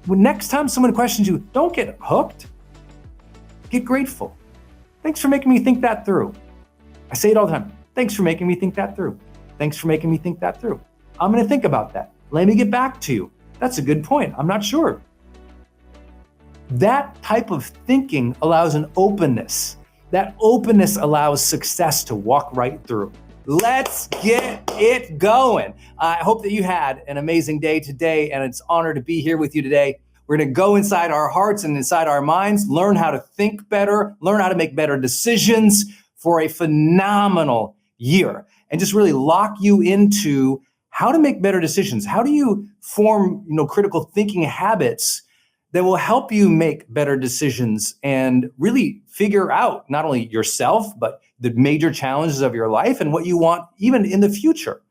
When next time someone questions you, don't get hooked. Get grateful. Thanks for making me think that through. I say it all the time. Thanks for making me think that through. Thanks for making me think that through. I'm going to think about that. Let me get back to you. That's a good point. I'm not sure. That type of thinking allows an openness. That openness allows success to walk right through. Let's get it going. I hope that you had an amazing day today, and it's an honor to be here with you today. We're going to go inside our hearts and inside our minds, learn how to think better, learn how to make better decisions for a phenomenal year, and just really lock you into how to make better decisions. How do you form, critical thinking habits that will help you make better decisions and really figure out not only yourself, but the major challenges of your life and what you want even in the future.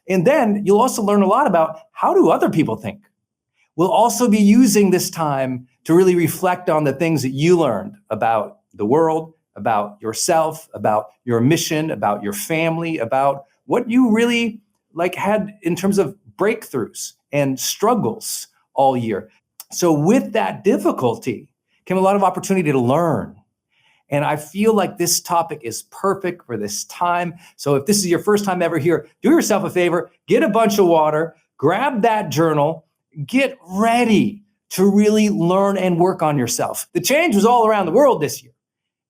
And then you'll also learn a lot about how do other people think. We'll also be using this time to really reflect on the things that you learned about the world, about yourself, about your mission, about your family, about what you really had in terms of breakthroughs and struggles all year. So with that difficulty came a lot of opportunity to learn. And I feel like this topic is perfect for this time. So if this is your first time ever here, do yourself a favor, get a bunch of water, grab that journal, get ready to really learn and work on yourself. The change was all around the world this year.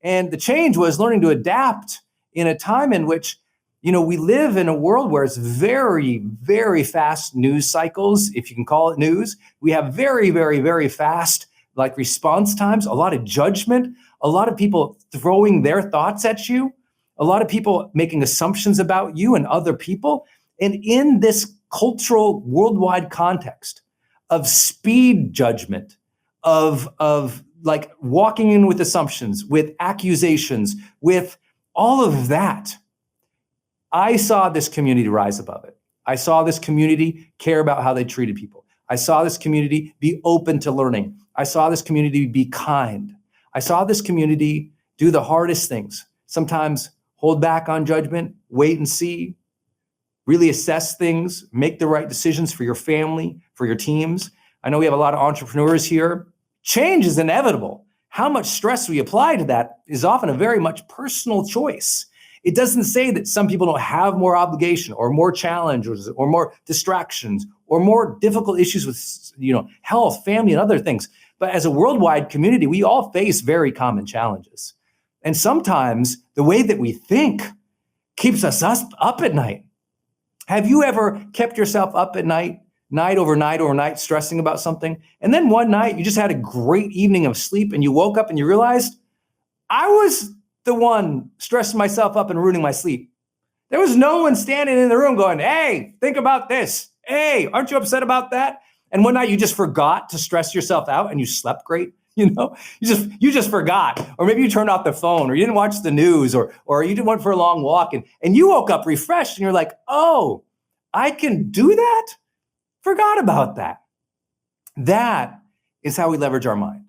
And the change was learning to adapt in a time in which, we live in a world where it's very, very fast news cycles, if you can call it news. We have very, very, very fast response times, a lot of judgment, a lot of people throwing their thoughts at you, a lot of people making assumptions about you and other people. And in this cultural worldwide context of speed judgment, of walking in with assumptions, with accusations, with all of that, I saw this community rise above it. I saw this community care about how they treated people. I saw this community be open to learning. I saw this community be kind. I saw this community do the hardest things. Sometimes hold back on judgment, wait and see, really assess things, make the right decisions for your family, for your teams. I know we have a lot of entrepreneurs here. Change is inevitable. How much stress we apply to that is often a very much personal choice. It doesn't say that some people don't have more obligation or more challenges or more distractions or more difficult issues with, health, family, and other things. But as a worldwide community, we all face very common challenges. And sometimes the way that we think keeps us up at night. Have you ever kept yourself up at night over night, stressing about something? And then one night you just had a great evening of sleep and you woke up and you realized, I was the one stressing myself up and ruining my sleep. There was no one standing in the room going, hey, think about this. Hey, aren't you upset about that? And one night you just forgot to stress yourself out and you slept great. You just forgot. Or maybe you turned off the phone or you didn't watch the news or you didn't went for a long walk and you woke up refreshed and you're like, oh, I can do that? Forgot about that. That is how we leverage our mind.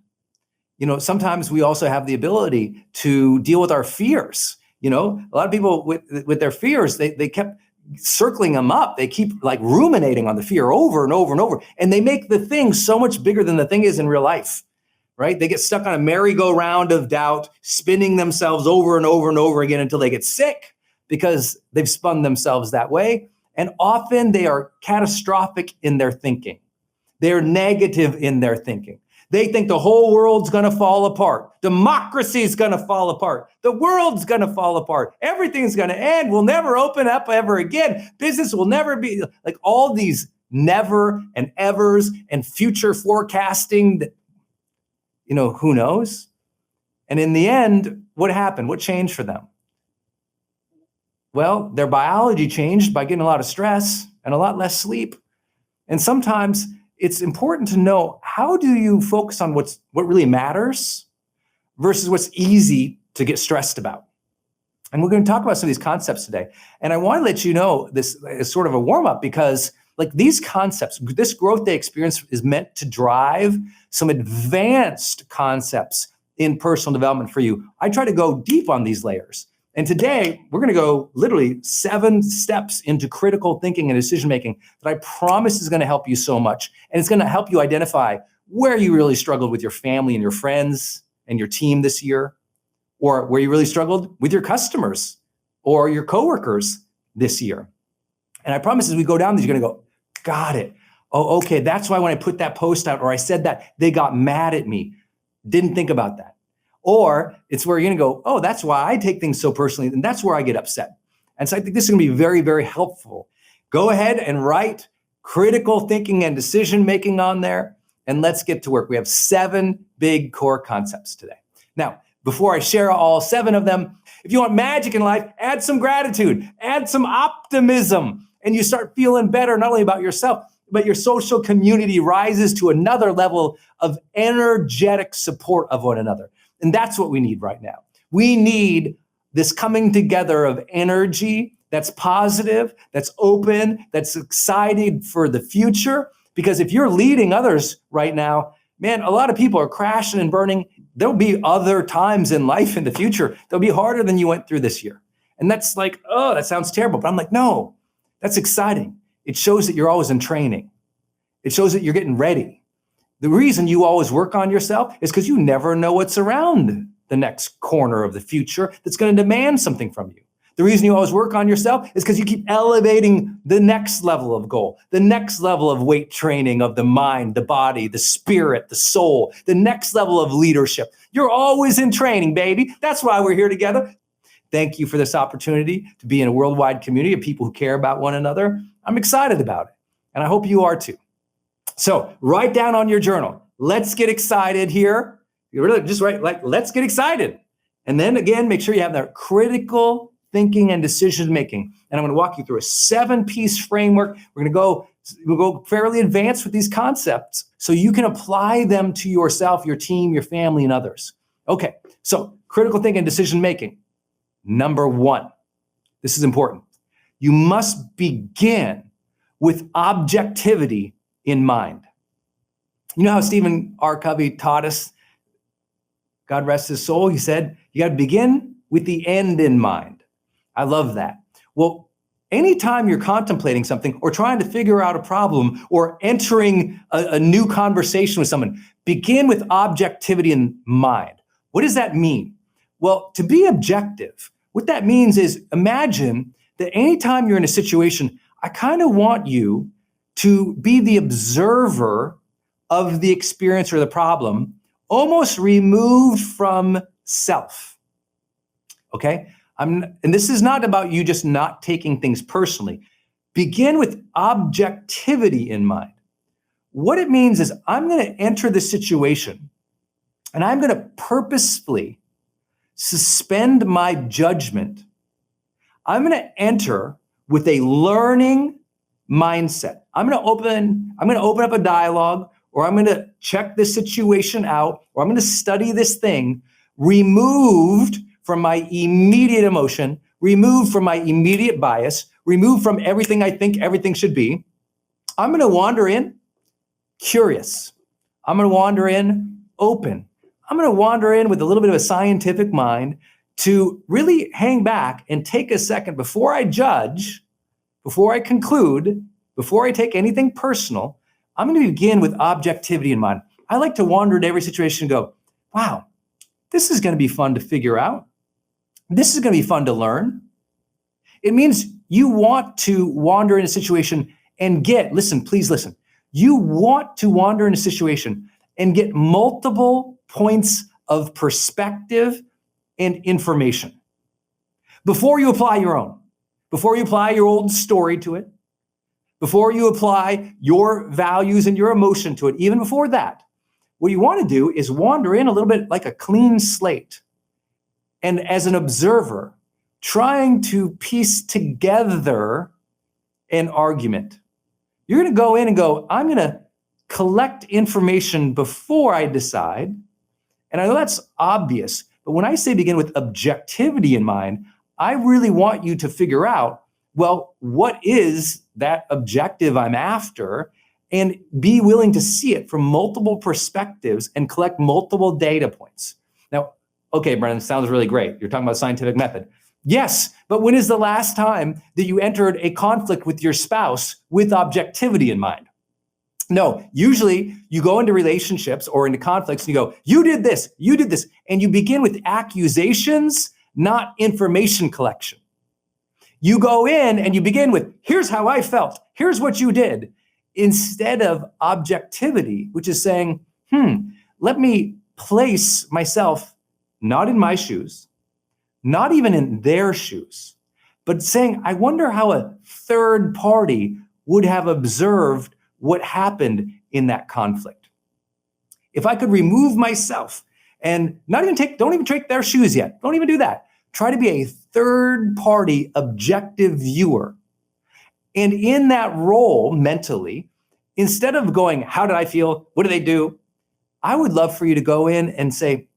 Sometimes we also have the ability to deal with our fears. A lot of people with their fears, they kept circling them up. They keep ruminating on the fear over and over and over. And they make the thing so much bigger than the thing is in real life, right? They get stuck on a merry-go-round of doubt, spinning themselves over and over and over again until they get sick because they've spun themselves that way. And often they are catastrophic in their thinking. They're negative in their thinking. They think the whole world's going to fall apart. Democracy is going to fall apart. The world's going to fall apart. Everything's going to end. We'll never open up ever again. Business will never be all these never and evers and future forecasting that, who knows? And in the end, what happened? What changed for them? Well, their biology changed by getting a lot of stress and a lot less sleep. And sometimes it's important to know, how do you focus on what really matters versus what's easy to get stressed about? And we're going to talk about some of these concepts today. And I want to let you know this is sort of a warm-up because these concepts, this growth day experience is meant to drive some advanced concepts in personal development for you. I try to go deep on these layers. And today, we're going to go literally 7 steps into critical thinking and decision-making that I promise is going to help you so much. And it's going to help you identify where you really struggled with your family and your friends and your team this year, or where you really struggled with your customers or your coworkers this year. And I promise as we go down these, you're gonna go, got it. Oh, okay, that's why when I put that post out or I said that, they got mad at me. Didn't think about that. Or it's where you're gonna go, oh, that's why I take things so personally, and that's where I get upset. And so I think this is gonna be very, very helpful. Go ahead and write critical thinking and decision making on there, and let's get to work. We have 7 big core concepts today. Now, before I share all 7 of them, if you want magic in life, add some gratitude, add some optimism, and you start feeling better, not only about yourself, but your social community rises to another level of energetic support of one another. And that's what we need right now. We need this coming together of energy that's positive, that's open, that's excited for the future. Because if you're leading others right now, man, a lot of people are crashing and burning. There'll be other times in life in the future that'll be harder than you went through this year. And that's like, oh, that sounds terrible. But I'm like, no, that's exciting. It shows that you're always in training. It shows that you're getting ready. The reason you always work on yourself is because you never know what's around the next corner of the future that's going to demand something from you. The reason you always work on yourself is because you keep elevating the next level of goal, the next level of weight training of the mind, the body, the spirit, the soul, the next level of leadership. You're always in training, baby. That's why we're here together. Thank you for this opportunity to be in a worldwide community of people who care about one another. I'm excited about it, and I hope you are too. So write down on your journal, let's get excited here. You really just write like, let's get excited. And then again, make sure you have that critical thinking and decision making. And I'm going to walk you through a 7-piece framework. We'll go fairly advanced with these concepts so you can apply them to yourself, your team, your family, and others. Okay, so critical thinking and decision making. Number 1, this is important. You must begin with objectivity in mind. You know how Stephen R. Covey taught us, God rest his soul, he said, you got to begin with the end in mind. I love that. Well, anytime you're contemplating something or trying to figure out a problem or entering a new conversation with someone, begin with objectivity in mind. What does that mean? Well, to be objective, what that means is imagine that anytime you're in a situation, I kind of want you to be the observer of the experience or the problem, almost removed from self. Okay? And this is not about you just not taking things personally. Begin with objectivity in mind. What it means is I'm going to enter the situation and I'm going to purposefully suspend my judgment. I'm going to enter with a learning mindset. I'm going to open up a dialogue, or I'm going to check this situation out, or I'm going to study this thing, removed from my immediate emotion, removed from my immediate bias, removed from everything I think everything should be. I'm going to wander in curious. I'm going to wander in open. I'm going to wander in with a little bit of a scientific mind to really hang back and take a second before I judge, before I conclude, before I take anything personal. I'm going to begin with objectivity in mind. I like to wander into every situation and go, wow, this is going to be fun to figure out. This is going to be fun to learn. It means you want to wander in a situation and please listen. You want to wander in a situation and get multiple points of perspective and information before you apply your own, before you apply your old story to it, before you apply your values and your emotion to it. Even before that, what you want to do is wander in a little bit like a clean slate. And as an observer, trying to piece together an argument. You're going to go in and go, I'm going to collect information before I decide. And I know that's obvious, but when I say begin with objectivity in mind, I really want you to figure out, well, what is that objective I'm after? And be willing to see it from multiple perspectives and collect multiple data points. Now, okay, Brendon, sounds really great. You're talking about scientific method. Yes, but when is the last time that you entered a conflict with your spouse with objectivity in mind? No, usually you go into relationships or into conflicts and you go, you did this, and you begin with accusations, not information collection. You go in and you begin with, here's how I felt, here's what you did, instead of objectivity, which is saying, let me place myself not in my shoes, not even in their shoes, but saying, I wonder how a third party would have observed what happened in that conflict. If I could remove myself and don't even take their shoes yet. Don't even do that. Try to be a third party objective viewer. And in that role mentally, instead of going, how did I feel? What did they do? I would love for you to go in and say,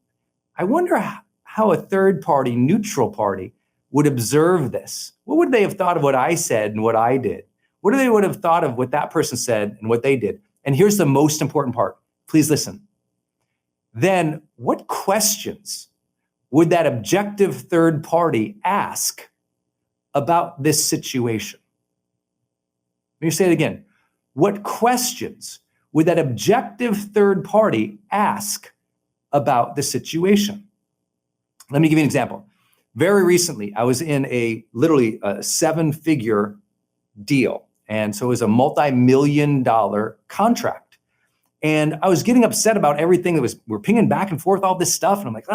I wonder how a third party, neutral party would observe this. What would they have thought of what I said and what I did? What do they would have thought of what that person said and what they did? And here's the most important part. Please listen. Then what questions would that objective third party ask about this situation? Let me say it again. What questions would that objective third party ask about the situation? Let me give you an example. Very recently, I was in literally a 7-figure deal. And so it was a multi-million-dollar contract. And I was getting upset about everything we're pinging back and forth, all this stuff. And I'm like,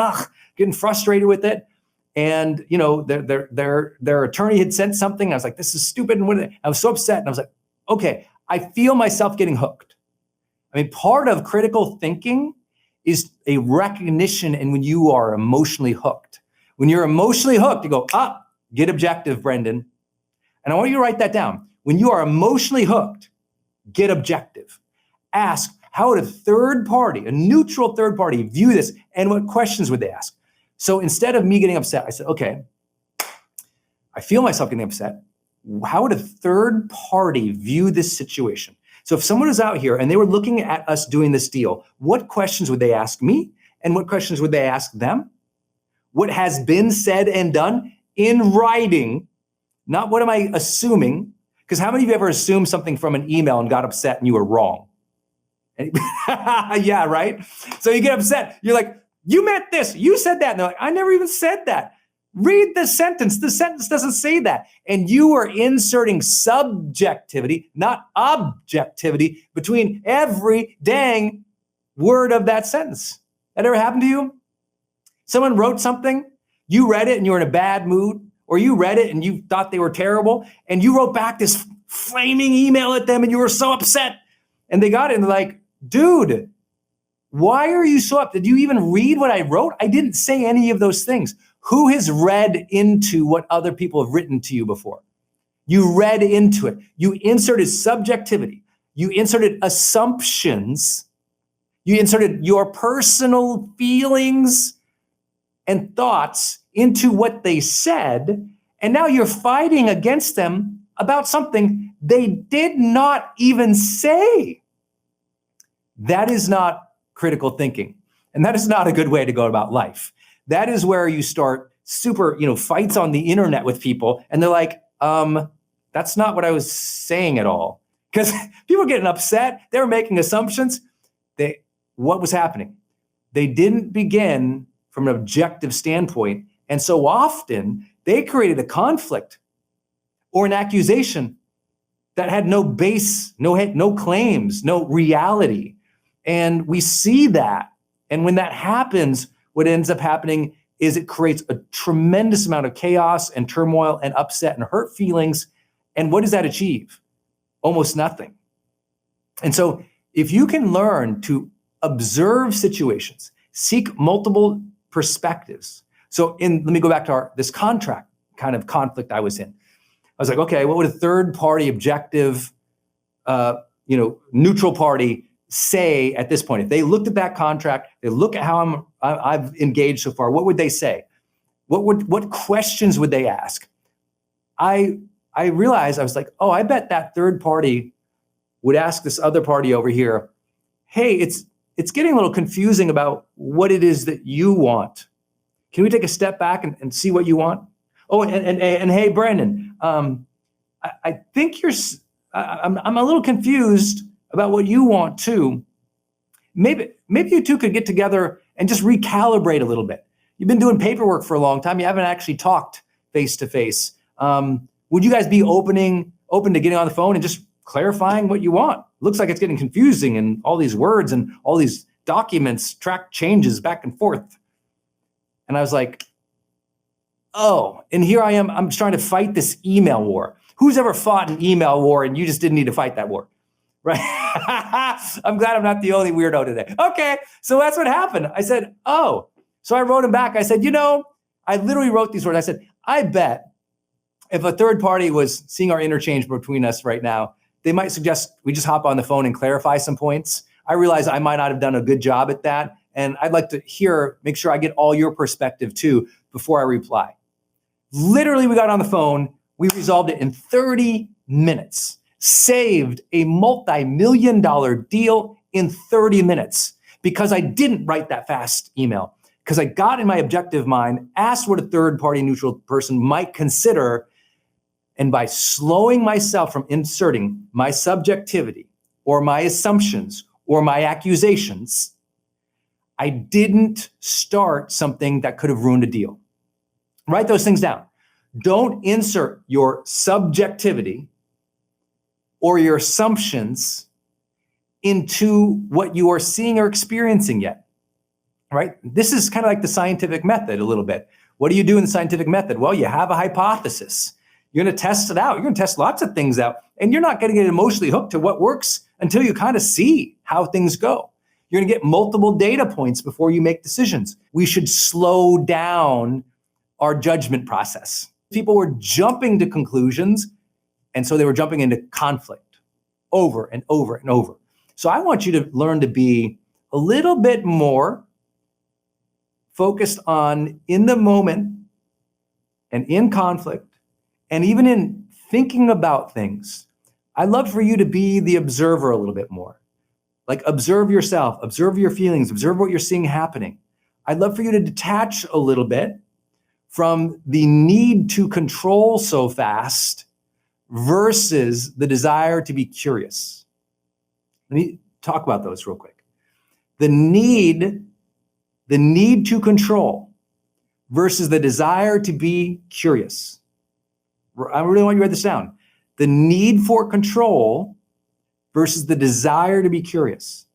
getting frustrated with it. And, their attorney had sent something. And I was like, this is stupid. And I was so upset. And I was like, okay, I feel myself getting hooked. I mean, part of critical thinking is a recognition and when you are emotionally hooked. When you're emotionally hooked, you go, get objective, Brendon. And I want you to write that down. When you are emotionally hooked, get objective. Ask, how would a third party, a neutral third party, view this? And what questions would they ask? So instead of me getting upset, I said, okay, I feel myself getting upset. How would a third party view this situation? So if someone is out here and they were looking at us doing this deal, what questions would they ask me? And what questions would they ask them? What has been said and done in writing, not what am I assuming? Because how many of you ever assumed something from an email and got upset and you were wrong? Yeah, right? So you get upset. You're like, you meant this. You said that. And they're like, I never even said that. Read the sentence. The sentence doesn't say that. And you are inserting subjectivity, not objectivity, between every dang word of that sentence. That ever happened to you? Someone wrote something, you read it and you were in a bad mood, or you read it and you thought they were terrible, and you wrote back this flaming email at them and you were so upset. And they got it and they're like, dude, why are you so upset? Did you even read what I wrote? I didn't say any of those things. Who has read into what other people have written to you before? You read into it. You inserted subjectivity. You inserted assumptions. You inserted your personal feelings and thoughts into what they said, and now you're fighting against them about something they did not even say. That is not critical thinking, and that is not a good way to go about life. That is where you start super, fights on the internet with people, and they're like, that's not what I was saying at all. Because people were getting upset, they were making assumptions. What was happening? They didn't begin from an objective standpoint. And so often they created a conflict or an accusation that had no base, no claims, no reality. And we see that. And when that happens, what ends up happening is it creates a tremendous amount of chaos and turmoil and upset and hurt feelings. And what does that achieve? Almost nothing. And so if you can learn to observe situations, seek multiple perspectives. So let me go back to this contract kind of conflict I was in. I was like, okay, what would a third party objective, neutral party say at this point? If they looked at that contract, they look at how I've engaged so far, what would they say? What questions would they ask? I realized, I was like, I bet that third party would ask this other party over here, hey, it's getting a little confusing about what it is that you want. Can we take a step back and see what you want? Oh, and hey, Brendon, I think I'm a little confused about what you want too, maybe you two could get together and just recalibrate a little bit. You've been doing paperwork for a long time. You haven't actually talked face to face. Would you guys be open to getting on the phone and just clarifying what you want? Looks like it's getting confusing and all these words and all these documents track changes back and forth. And I was like, oh, and here I am. I'm trying to fight this email war. Who's ever fought an email war and you just didn't need to fight that war? Right? I'm glad I'm not the only weirdo today. Okay, so that's what happened. I said, oh. So I wrote him back. I said, I literally wrote these words. I said, I bet if a third party was seeing our interchange between us right now, they might suggest we just hop on the phone and clarify some points. I realize I might not have done a good job at that. And I'd like to make sure I get all your perspective too before I reply. Literally, we got on the phone. We resolved it in 30 minutes, saved a multi-million-dollar deal in 30 minutes because I didn't write that fast email, because I got in my objective mind, asked what a third-party neutral person might consider, and by slowing myself from inserting my subjectivity or my assumptions or my accusations, I didn't start something that could have ruined a deal. Write those things down. Don't insert your subjectivity or your assumptions into what you are seeing or experiencing yet, right? This is kind of like the scientific method a little bit. What do you do in the scientific method? Well, you have a hypothesis. You're going to test it out. You're going to test lots of things out, and you're not going to get emotionally hooked to what works until you kind of see how things go. You're going to get multiple data points before you make decisions. We should slow down our judgment process. People were jumping to conclusions, and so they were jumping into conflict over and over and over. So I want you to learn to be a little bit more focused on in the moment and in conflict, and even in thinking about things. I'd love for you to be the observer a little bit more. Like, observe yourself, observe your feelings, observe what you're seeing happening. I'd love for you to detach a little bit from the need to control so fast versus the desire to be curious. Let me talk about those real quick. The need to control versus the desire to be curious. I really want you to write this down. The need for control versus the desire to be curious.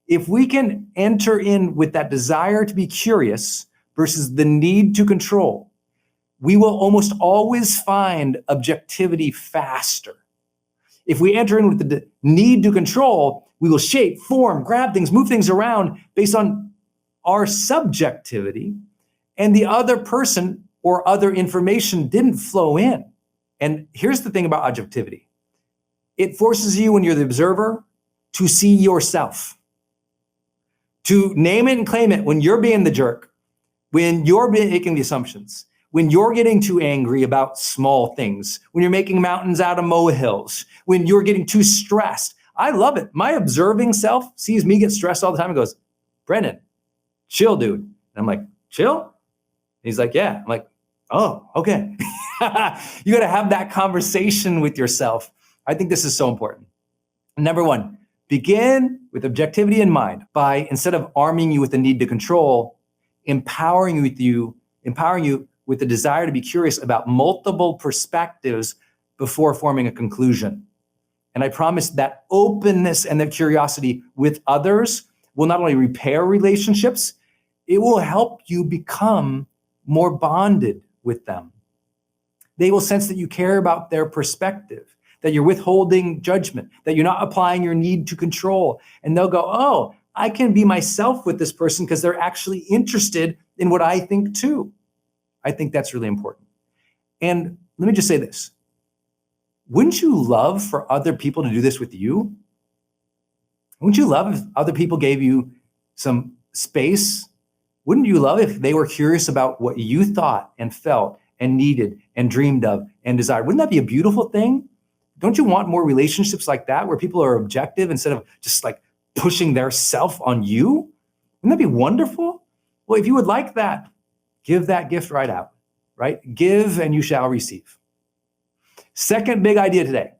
If we can enter in with that desire to be curious versus the need to control, we will almost always find objectivity faster. If we enter in with the need to control, we will shape, form, grab things, move things around based on our subjectivity, and the other person or other information didn't flow in. And here's the thing about objectivity. It forces you, when you're the observer, to see yourself, to name it and claim it when you're being the jerk, when you're making the assumptions, when you're getting too angry about small things, when you're making mountains out of molehills, when you're getting too stressed. I love it. My observing self sees me get stressed all the time and goes, Brendon, chill, dude. And I'm like, chill? And he's like, yeah. I'm like, oh, okay. You got to have that conversation with yourself. I think this is so important. Number one, begin with objectivity in mind by, instead of arming you with the need to control, empowering you with the desire to be curious about multiple perspectives before forming a conclusion. And I promise that openness and that curiosity with others will not only repair relationships, it will help you become more bonded with them. They will sense that you care about their perspective, that you're withholding judgment, that you're not applying your need to control. And they'll go, oh, I can be myself with this person because they're actually interested in what I think too. I think that's really important. And let me just say this. Wouldn't you love for other people to do this with you? Wouldn't you love if other people gave you some space? Wouldn't you love if they were curious about what you thought and felt and needed and dreamed of and desired? Wouldn't that be a beautiful thing? Don't you want more relationships like that where people are objective instead of just like pushing their self on you? Wouldn't that be wonderful? Well, if you would like that, give that gift right out, right? Give and you shall receive. Second big idea today,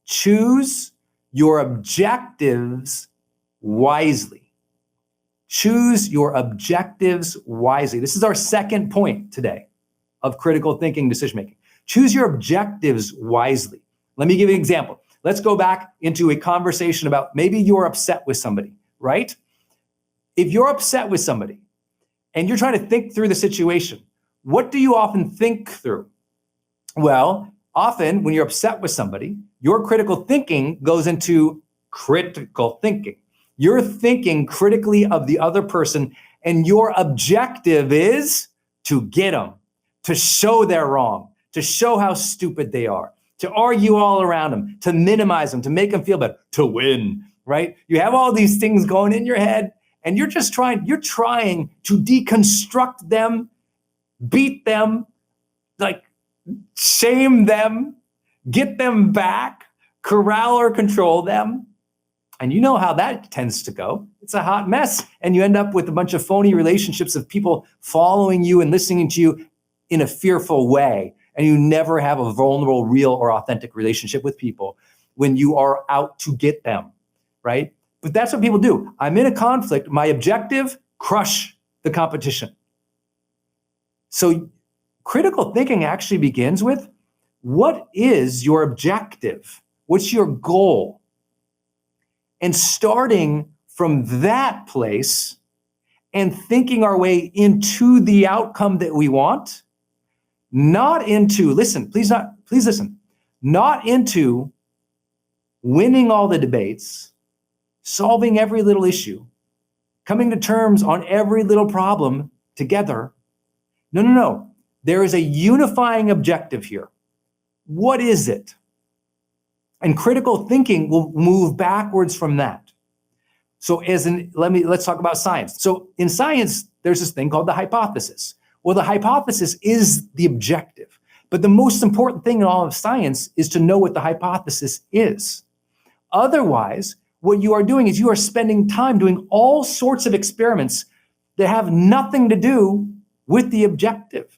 choose your objectives wisely. Choose your objectives wisely. This is our second point today of critical thinking, decision making. Choose your objectives wisely. Let me give you an example. Let's go back into a conversation about maybe you're upset with somebody, right? If you're upset with somebody and you're trying to think through the situation, what do you often think through? Well, often when you're upset with somebody, your critical thinking goes into critical thinking. You're thinking critically of the other person, and your objective is to get them, to show they're wrong, to show how stupid they are, to argue all around them, to minimize them, to make them feel better, to win, right? You have all these things going in your head, and you're trying to deconstruct them, beat them, like shame them, get them back, corral or control them. And you know how that tends to go. It's a hot mess. And you end up with a bunch of phony relationships of people following you and listening to you in a fearful way. And you never have a vulnerable, real, or authentic relationship with people when you are out to get them, right? But that's what people do. I'm in a conflict. My objective, crush the competition. So critical thinking actually begins with, what is your objective? What's your goal? And starting from that place and thinking our way into the outcome that we want, not into, please listen, not into winning all the debates, solving every little issue, coming to terms on every little problem together. No. There is a unifying objective here. What is it? And critical thinking will move backwards from that. So let's talk about science. So in science, there's this thing called the hypothesis. Well, the hypothesis is the objective. But the most important thing in all of science is to know what the hypothesis is. Otherwise, what you are doing is you are spending time doing all sorts of experiments that have nothing to do with the objective,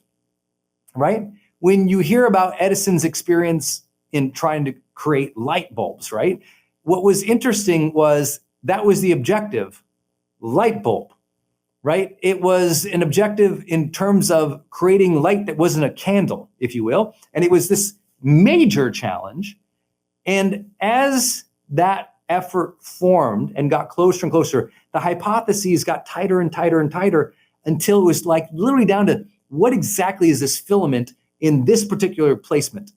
right? When you hear about Edison's experience in trying to create light bulbs, right? What was interesting was that was the objective, light bulb, right? It was an objective in terms of creating light that wasn't a candle, if you will. And it was this major challenge. And as that effort formed and got closer and closer, the hypotheses got tighter and tighter and tighter until it was like literally down to what exactly is this filament in this particular placement?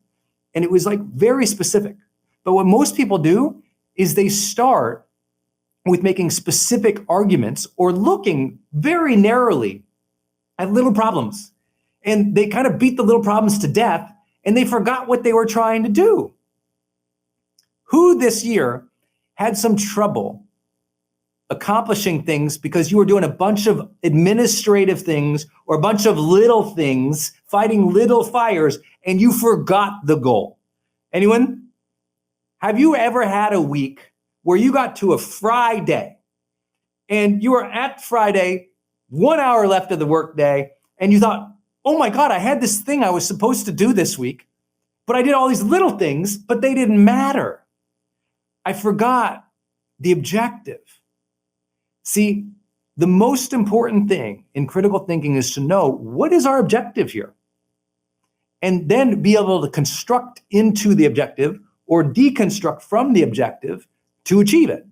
And it was like very specific. But what most people do is they start with making specific arguments or looking very narrowly at little problems. And they kind of beat the little problems to death and they forgot what they were trying to do. Who this year had some trouble accomplishing things because you were doing a bunch of administrative things or a bunch of little things, fighting little fires, and you forgot the goal? Anyone? Have you ever had a week where you got to a Friday and you were at Friday, 1 hour left of the workday, and you thought, oh my God, I had this thing I was supposed to do this week, but I did all these little things, but they didn't matter. I forgot the objective. See, the most important thing in critical thinking is to know what is our objective here, and then be able to construct into the objective or deconstruct from the objective to achieve it.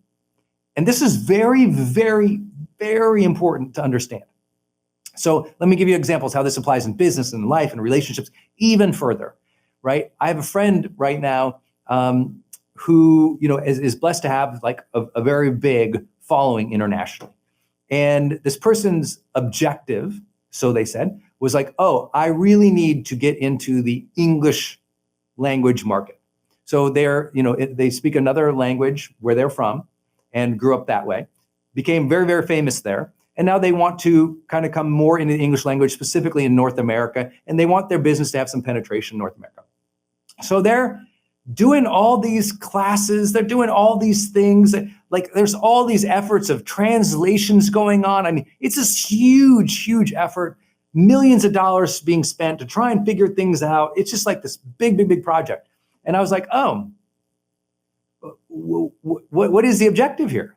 And this is very, very, very important to understand. So let me give you examples how this applies in business and life and relationships even further, right? I have a friend right now who is blessed to have like a very big following internationally. And this person's objective, so they said, was like, oh, I really need to get into the English language market. So they speak another language where they're from and grew up that way, became very, very famous there. And now they want to kind of come more into the English language, specifically in North America, and they want their business to have some penetration in North America. So they're doing all these classes, they're doing all these things, like there's all these efforts of translations going on. I mean, it's this huge, huge effort, millions of dollars being spent to try and figure things out. It's just like this big, big, big project. And I was like, oh, what is the objective here?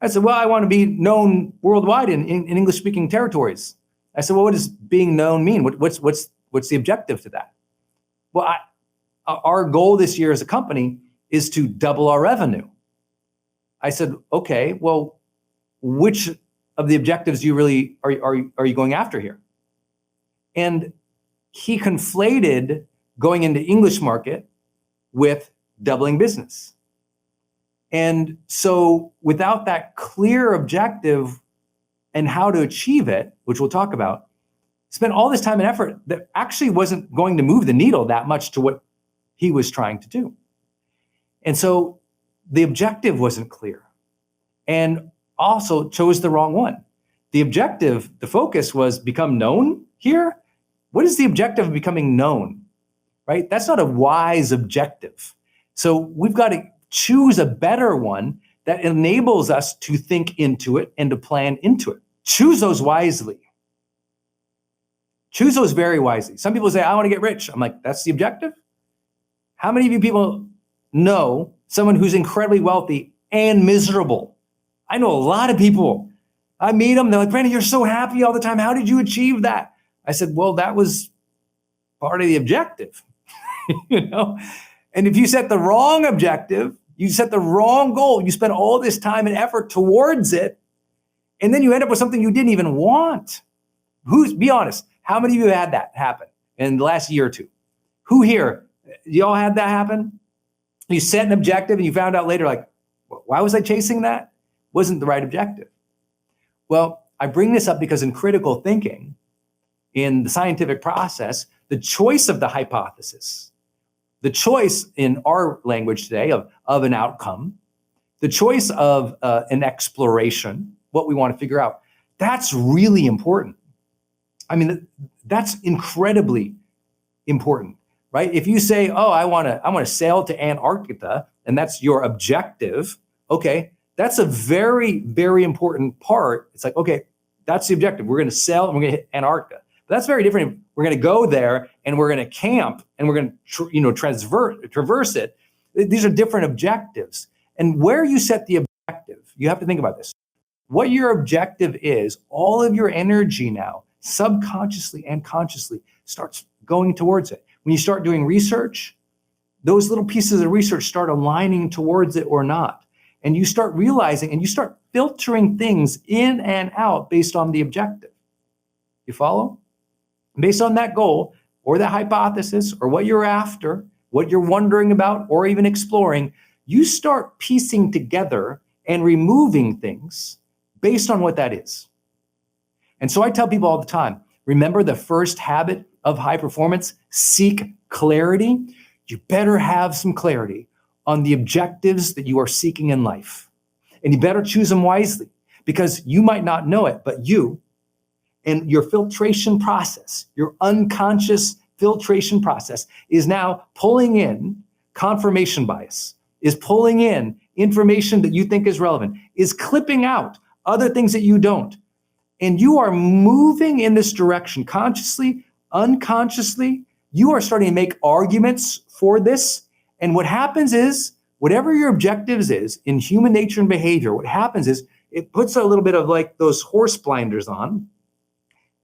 I said, well, I want to be known worldwide in English-speaking territories. I said, well, what does being known mean? What's the objective to that? Well, our goal this year as a company is to double our revenue. I said, okay, well, which of the objectives you really are you going after here? And he conflated going into English market with doubling business. And so without that clear objective and how to achieve it, which we'll talk about, spent all this time and effort that actually wasn't going to move the needle that much to what he was trying to do. And so the objective wasn't clear, and also chose the wrong one. The objective, the focus was become known here. What is the objective of becoming known, right? That's not a wise objective. So we've got to choose a better one that enables us to think into it and to plan into it. Choose those wisely. Choose those very wisely. Some people say, I want to get rich. I'm like, that's the objective? How many of you people know someone who's incredibly wealthy and miserable? I know a lot of people. I meet them. They're like, Brendon, you're so happy all the time. How did you achieve that? I said, well, that was part of the objective, you know? And if you set the wrong objective, you set the wrong goal, you spend all this time and effort towards it, and then you end up with something you didn't even want. Be honest, how many of you had that happen in the last year or two? Who here, y'all had that happen? You set an objective and you found out later, like, why was I chasing that? Wasn't the right objective. Well, I bring this up because in critical thinking, in the scientific process, the choice of the hypothesis, the choice in our language today of an outcome, the choice of an exploration, what we want to figure out, that's really important. I mean, that's incredibly important, right? If you say, oh, I want to sail to Antarctica, and that's your objective, okay, that's a very, very important part. It's like, okay, that's the objective. We're going to sail and we're going to hit Antarctica. But that's very different. We're going to go there and we're going to camp and we're going to traverse it. These are different objectives. And where you set the objective, you have to think about this. What your objective is, all of your energy now, subconsciously and consciously, starts going towards it. When you start doing research, those little pieces of research start aligning towards it or not. And you start realizing and you start filtering things in and out based on the objective. You follow? Based on that goal or that hypothesis or what you're after, what you're wondering about or even exploring, you start piecing together and removing things based on what that is. And so I tell people all the time, remember the first habit of high performance? Seek clarity. You better have some clarity on the objectives that you are seeking in life. And you better choose them wisely, because you might not know it, but you and your filtration process, your unconscious filtration process, is now pulling in confirmation bias, is pulling in information that you think is relevant, is clipping out other things that you don't. And you are moving in this direction consciously, unconsciously. You are starting to make arguments for this. And what happens is, whatever your objectives is in human nature and behavior, what happens is it puts a little bit of like those horse blinders on,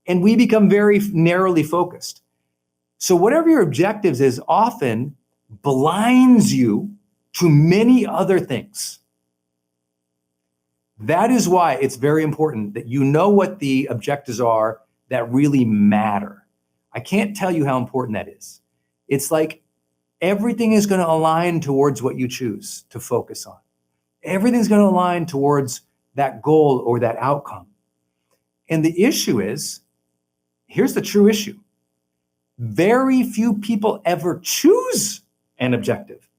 and we become very narrowly focused. So whatever your objectives is often blinds you to many other things. That is why it's very important that you know what the objectives are that really matter. I can't tell you how important that is. It's like everything is going to align towards what you choose to focus on. Everything's going to align towards that goal or that outcome. And the issue is, here's the true issue. Very few people ever choose an objective.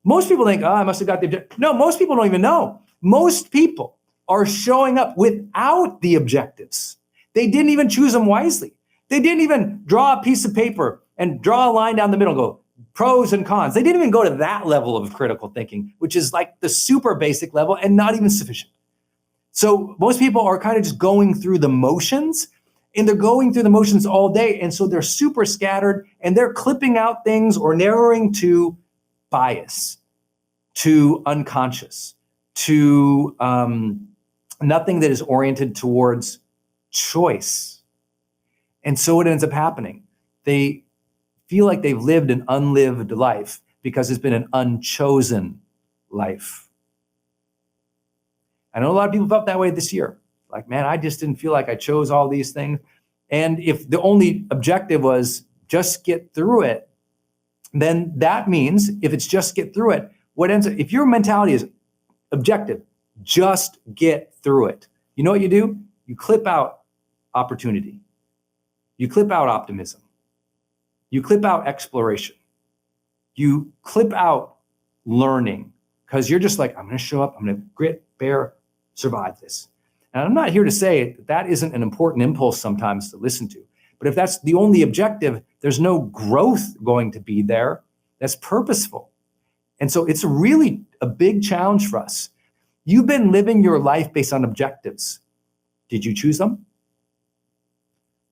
Most people think, oh, I must have got the objective. No, most people don't even know. Most people are showing up without the objectives. They didn't even choose them wisely. They didn't even draw a piece of paper and draw a line down the middle and go, pros and cons. They didn't even go to that level of critical thinking, which is like the super basic level and not even sufficient. So most people are kind of just going through the motions, and they're going through the motions all day. And so they're super scattered and they're clipping out things or narrowing to bias. to unconscious, to nothing that is oriented towards choice. And so what ends up happening, they feel like they've lived an unlived life because it's been an unchosen life. I know a lot of people felt that way this year. Like, man, I just didn't feel like I chose all these things. And if the only objective was just get through it, then that means if it's just get through it, if your mentality is objective, just get through it. You know what you do? You clip out opportunity. You clip out optimism. You clip out exploration. You clip out learning because you're just like, I'm going to show up. I'm going to grit, bear, survive this. And I'm not here to say that isn't an important impulse sometimes to listen to. But if that's the only objective, there's no growth going to be there that's purposeful. And so it's really a big challenge for us. You've been living your life based on objectives. Did you choose them?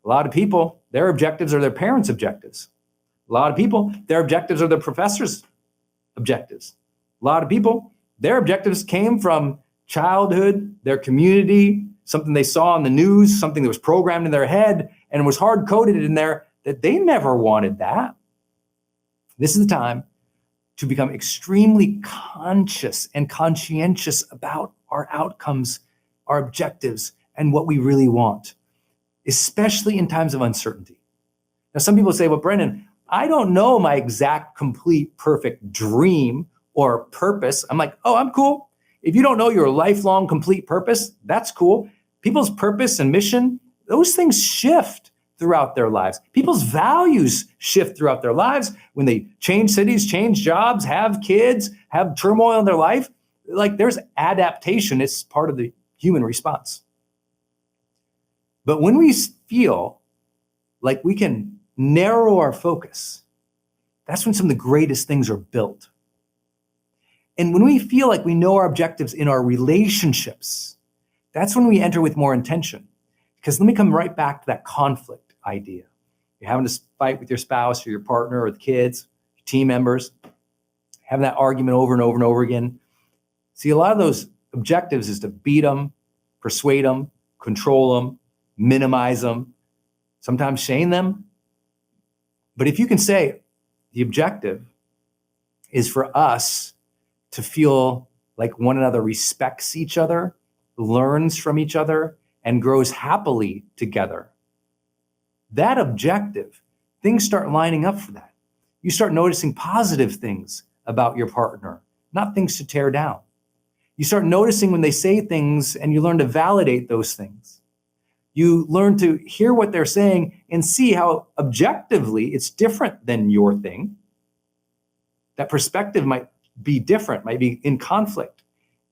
A lot of people, their objectives are their parents' objectives. A lot of people, their objectives are their professors' objectives. A lot of people, their objectives came from childhood, their community, something they saw on the news, something that was programmed in their head and was hard-coded in there that they never wanted that. This is the time to become extremely conscious and conscientious about our outcomes, our objectives, and what we really want, especially in times of uncertainty. Now, some people say, well, Brendon, I don't know my exact, complete, perfect dream or purpose. I'm like, oh, I'm cool. If you don't know your lifelong, complete purpose, that's cool. People's purpose and mission, those things shift throughout their lives. People's values shift throughout their lives when they change cities, change jobs, have kids, have turmoil in their life. Like there's adaptation. It's part of the human response. But when we feel like we can narrow our focus, that's when some of the greatest things are built. And when we feel like we know our objectives in our relationships, that's when we enter with more intention. Because let me come right back to that conflict idea. You're having to fight with your spouse or your partner or the kids, your team members, having that argument over and over and over again. See, a lot of those objectives is to beat them, persuade them, control them, minimize them, sometimes shame them. But if you can say the objective is for us to feel like one another respects each other, learns from each other, and grows happily together. That objective, things start lining up for that. You start noticing positive things about your partner, not things to tear down. You start noticing when they say things and you learn to validate those things. You learn to hear what they're saying and see how objectively it's different than your thing. That perspective might be different, might be in conflict.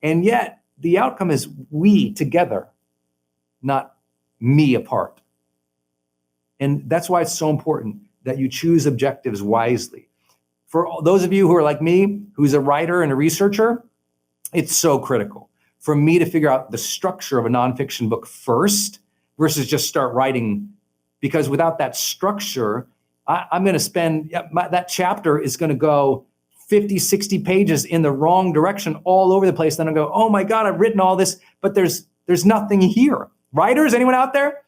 And yet the outcome is we together, not me apart. And that's why it's so important that you choose objectives wisely. For those of you who are like me, who's a writer and a researcher, it's so critical for me to figure out the structure of a nonfiction book first versus just start writing. Because without that structure, I'm going to spend, that chapter is going to go 50, 60 pages in the wrong direction all over the place. Then I'll go, oh my God, I've written all this, but there's nothing here. Writers, anyone out there?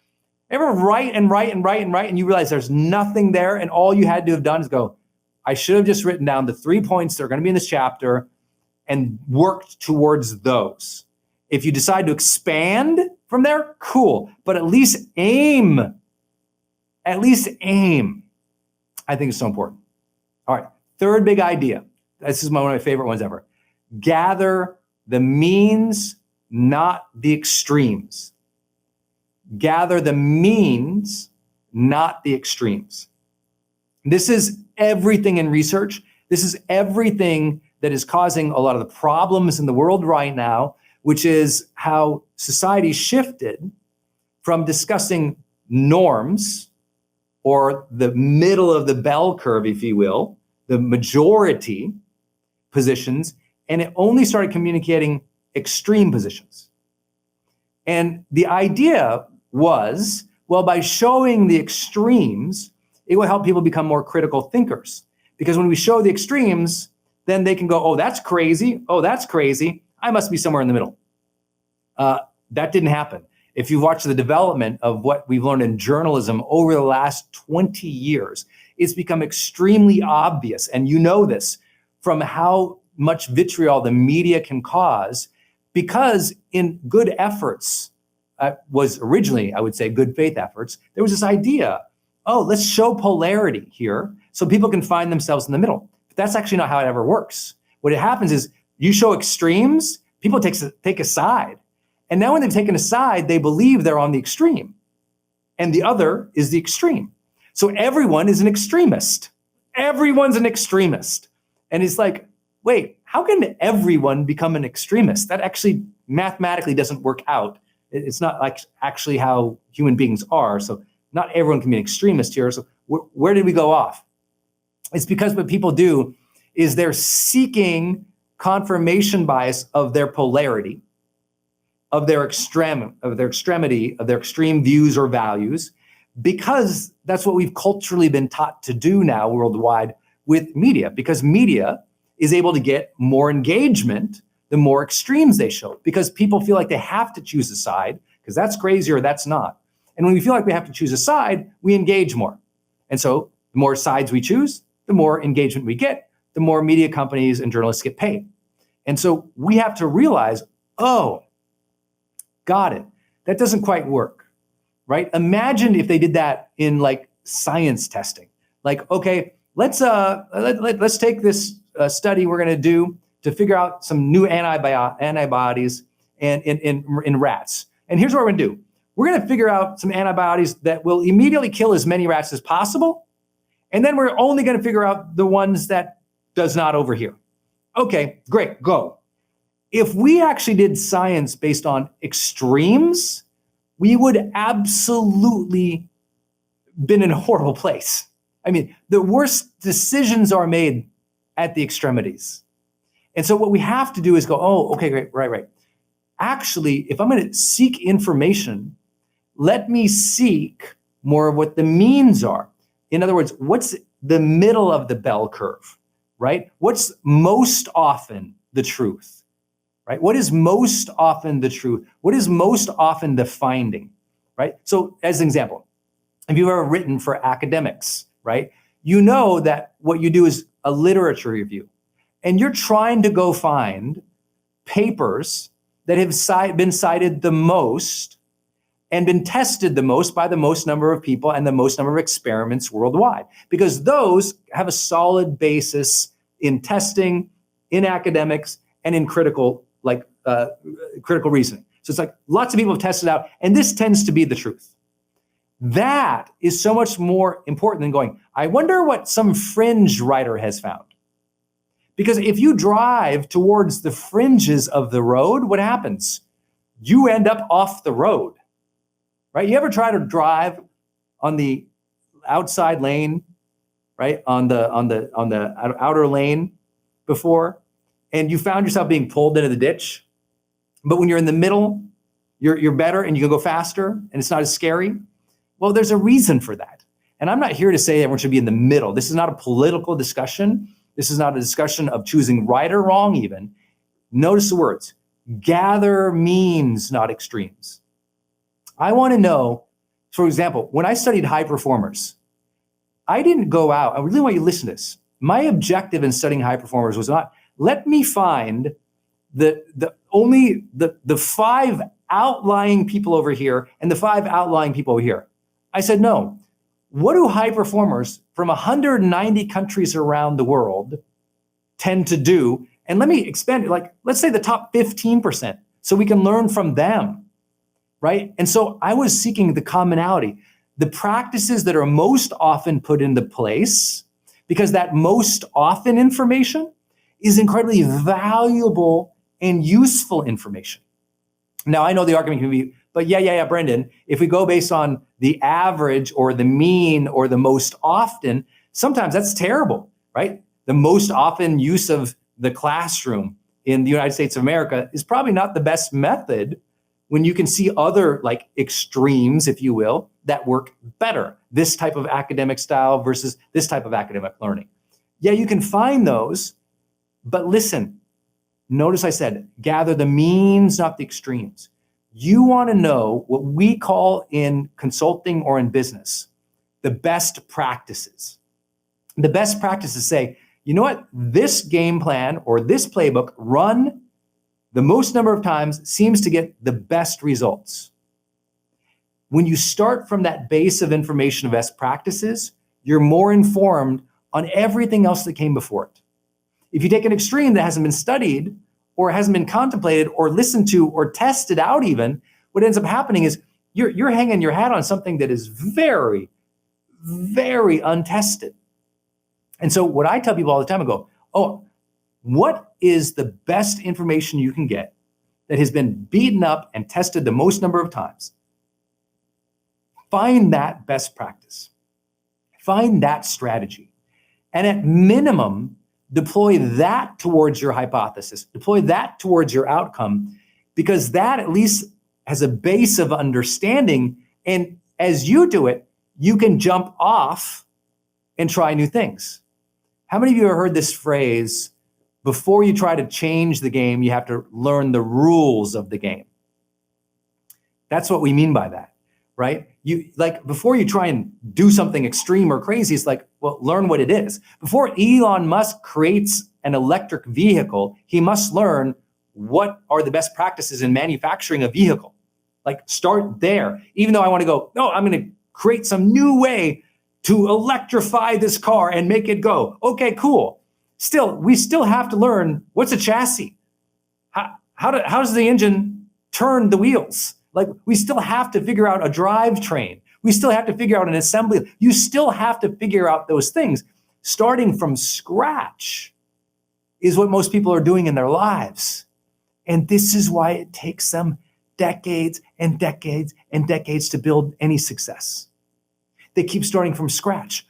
Ever write and you realize there's nothing there and all you had to have done is go, I should have just written down the 3 points that are going to be in this chapter and worked towards those. If you decide to expand from there, cool. But at least aim. I think it's so important. All right, third big idea. This is one of my favorite ones ever. Gather the means, not the extremes. Gather the means, not the extremes. This is everything in research. This is everything that is causing a lot of the problems in the world right now, which is how society shifted from discussing norms or the middle of the bell curve, if you will, the majority positions, and it only started communicating extreme positions. And the idea was, well, by showing the extremes, it will help people become more critical thinkers. Because when we show the extremes, then they can go, oh, that's crazy. Oh, that's crazy. I must be somewhere in the middle. That didn't happen. If you watch the development of what we've learned in journalism over the last 20 years, it's become extremely obvious. And you know this from how much vitriol the media can cause, because in good efforts, was originally, I would say, good faith efforts, there was this idea, oh, let's show polarity here so people can find themselves in the middle. But that's actually not how it ever works. What happens is you show extremes, people take a side. And now when they've taken a side, they believe they're on the extreme. And the other is the extreme. So everyone is an extremist. Everyone's an extremist. And it's like, wait, how can everyone become an extremist? That actually mathematically doesn't work out. It's not like actually how human beings are. So not everyone can be an extremist here. So where did we go off? It's because what people do is they're seeking confirmation bias of their polarity, of their extremity, of their extreme views or values, because that's what we've culturally been taught to do now worldwide with media, because media is able to get more engagement the more extremes they show, because people feel like they have to choose a side, because that's crazy or that's not. And when we feel like we have to choose a side, we engage more. And so the more sides we choose, the more engagement we get, the more media companies and journalists get paid. And so we have to realize, oh, got it. That doesn't quite work, right? Imagine if they did that in like science testing. Like, okay, let's take this study we're going to do to figure out some new antibodies in rats. And here's what we're going to do. We're going to figure out some antibodies that will immediately kill as many rats as possible. And then we're only going to figure out the ones that does not over here. Okay, great, go. If we actually did science based on extremes, we would absolutely been in a horrible place. I mean, the worst decisions are made at the extremities. And so what we have to do is go, oh, okay, great, right. Actually, if I'm going to seek information, let me seek more of what the means are. In other words, what's the middle of the bell curve, right? What's most often the truth, right? What is most often the truth? What is most often the finding, right? So as an example, if you've ever written for academics, right? You know that what you do is a literature review, and you're trying to go find papers that have been cited the most and been tested the most by the most number of people and the most number of experiments worldwide, because those have a solid basis in testing, in academics, and in critical reasoning. So it's like lots of people have tested out, and this tends to be the truth. That is so much more important than going, I wonder what some fringe writer has found. Because if you drive towards the fringes of the road, what happens? You end up off the road, right? You ever try to drive on the outside lane, right? On the outer lane before, and you found yourself being pulled into the ditch. But when you're in the middle, you're better and you can go faster and it's not as scary. Well, there's a reason for that. And I'm not here to say everyone should be in the middle. This is not a political discussion. This is not a discussion of choosing right or wrong even. Notice the words, gather means, not extremes. I want to know, for example, when I studied high performers, I didn't go out, I really want you to listen to this. My objective in studying high performers was not, let me find only the 5 outlying people over here and the 5 outlying people over here. I said, no. What do high performers from 190 countries around the world tend to do? And let me expand it, like, let's say the top 15%, so we can learn from them, right? And so I was seeking the commonality, the practices that are most often put into place, because that most often information is incredibly valuable and useful information. Now, I know the argument can be, but yeah, Brendon, if we go based on the average or the mean or the most often, sometimes that's terrible, right? The most often use of the classroom in the United States of America is probably not the best method when you can see other like extremes, if you will, that work better. This type of academic style versus this type of academic learning. Yeah, you can find those, But listen, notice I said, gather the means, not the extremes. You want to know what we call in consulting or in business, the best practices. The best practices say, you know what, this game plan or this playbook run the most number of times seems to get the best results. When you start from that base of information of best practices, you're more informed on everything else that came before it. If you take an extreme that hasn't been studied or hasn't been contemplated or listened to or tested out even, what ends up happening is you're hanging your hat on something that is very, very untested. And so what I tell people all the time, I go, oh, what is the best information you can get that has been beaten up and tested the most number of times? Find that best practice. Find that strategy. And at minimum, deploy that towards your hypothesis. Deploy that towards your outcome, because that at least has a base of understanding. And as you do it, you can jump off and try new things. How many of you have heard this phrase, before you try to change the game, you have to learn the rules of the game? That's what we mean by that, right? Before you try and do something extreme or crazy, it's like, well, learn what it is. Before Elon Musk creates an electric vehicle, he must learn what are the best practices in manufacturing a vehicle. Like, start there. Even though I want to go, no, I'm going to create some new way to electrify this car and make it go. Okay, cool. We still have to learn, what's a chassis? How does the engine turn the wheels? Like, we still have to figure out a drivetrain. We still have to figure out an assembly. You still have to figure out those things. Starting from scratch is what most people are doing in their lives. And this is why it takes them decades and decades and decades to build any success. They keep starting from scratch.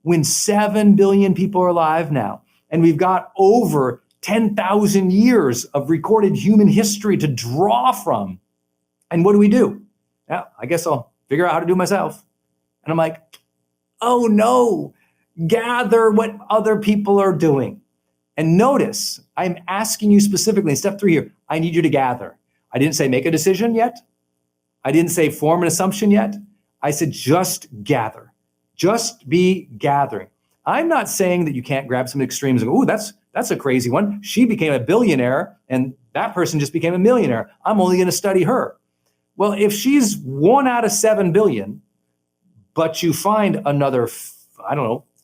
When 7 billion people are alive now, and we've got over 10,000 years of recorded human history to draw from, and what do? Yeah, I guess I'll figure out how to do it myself. And I'm like, oh no, gather what other people are doing. And notice, I'm asking you specifically in step 3 here, I need you to gather. I didn't say make a decision yet. I didn't say form an assumption yet. I said just gather. Just be gathering. I'm not saying that you can't grab some extremes and go, ooh, that's a crazy one. She became a billionaire and that person just became a millionaire. I'm only going to study her. Well, if she's 1 out of 7 billion, but you find another,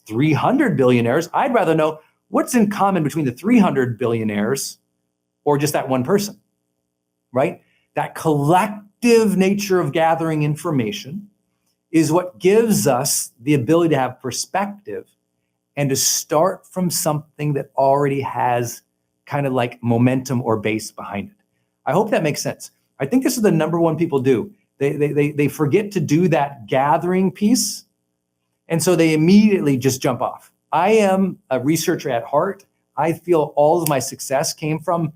300 billionaires, I'd rather know what's in common between the 300 billionaires or just that one person, right? That collective nature of gathering information is what gives us the ability to have perspective and to start from something that already has kind of like momentum or base behind it. I hope that makes sense. I think this is the number one people do. They forget to do that gathering piece, and so they immediately just jump off. I am a researcher at heart. I feel all of my success came from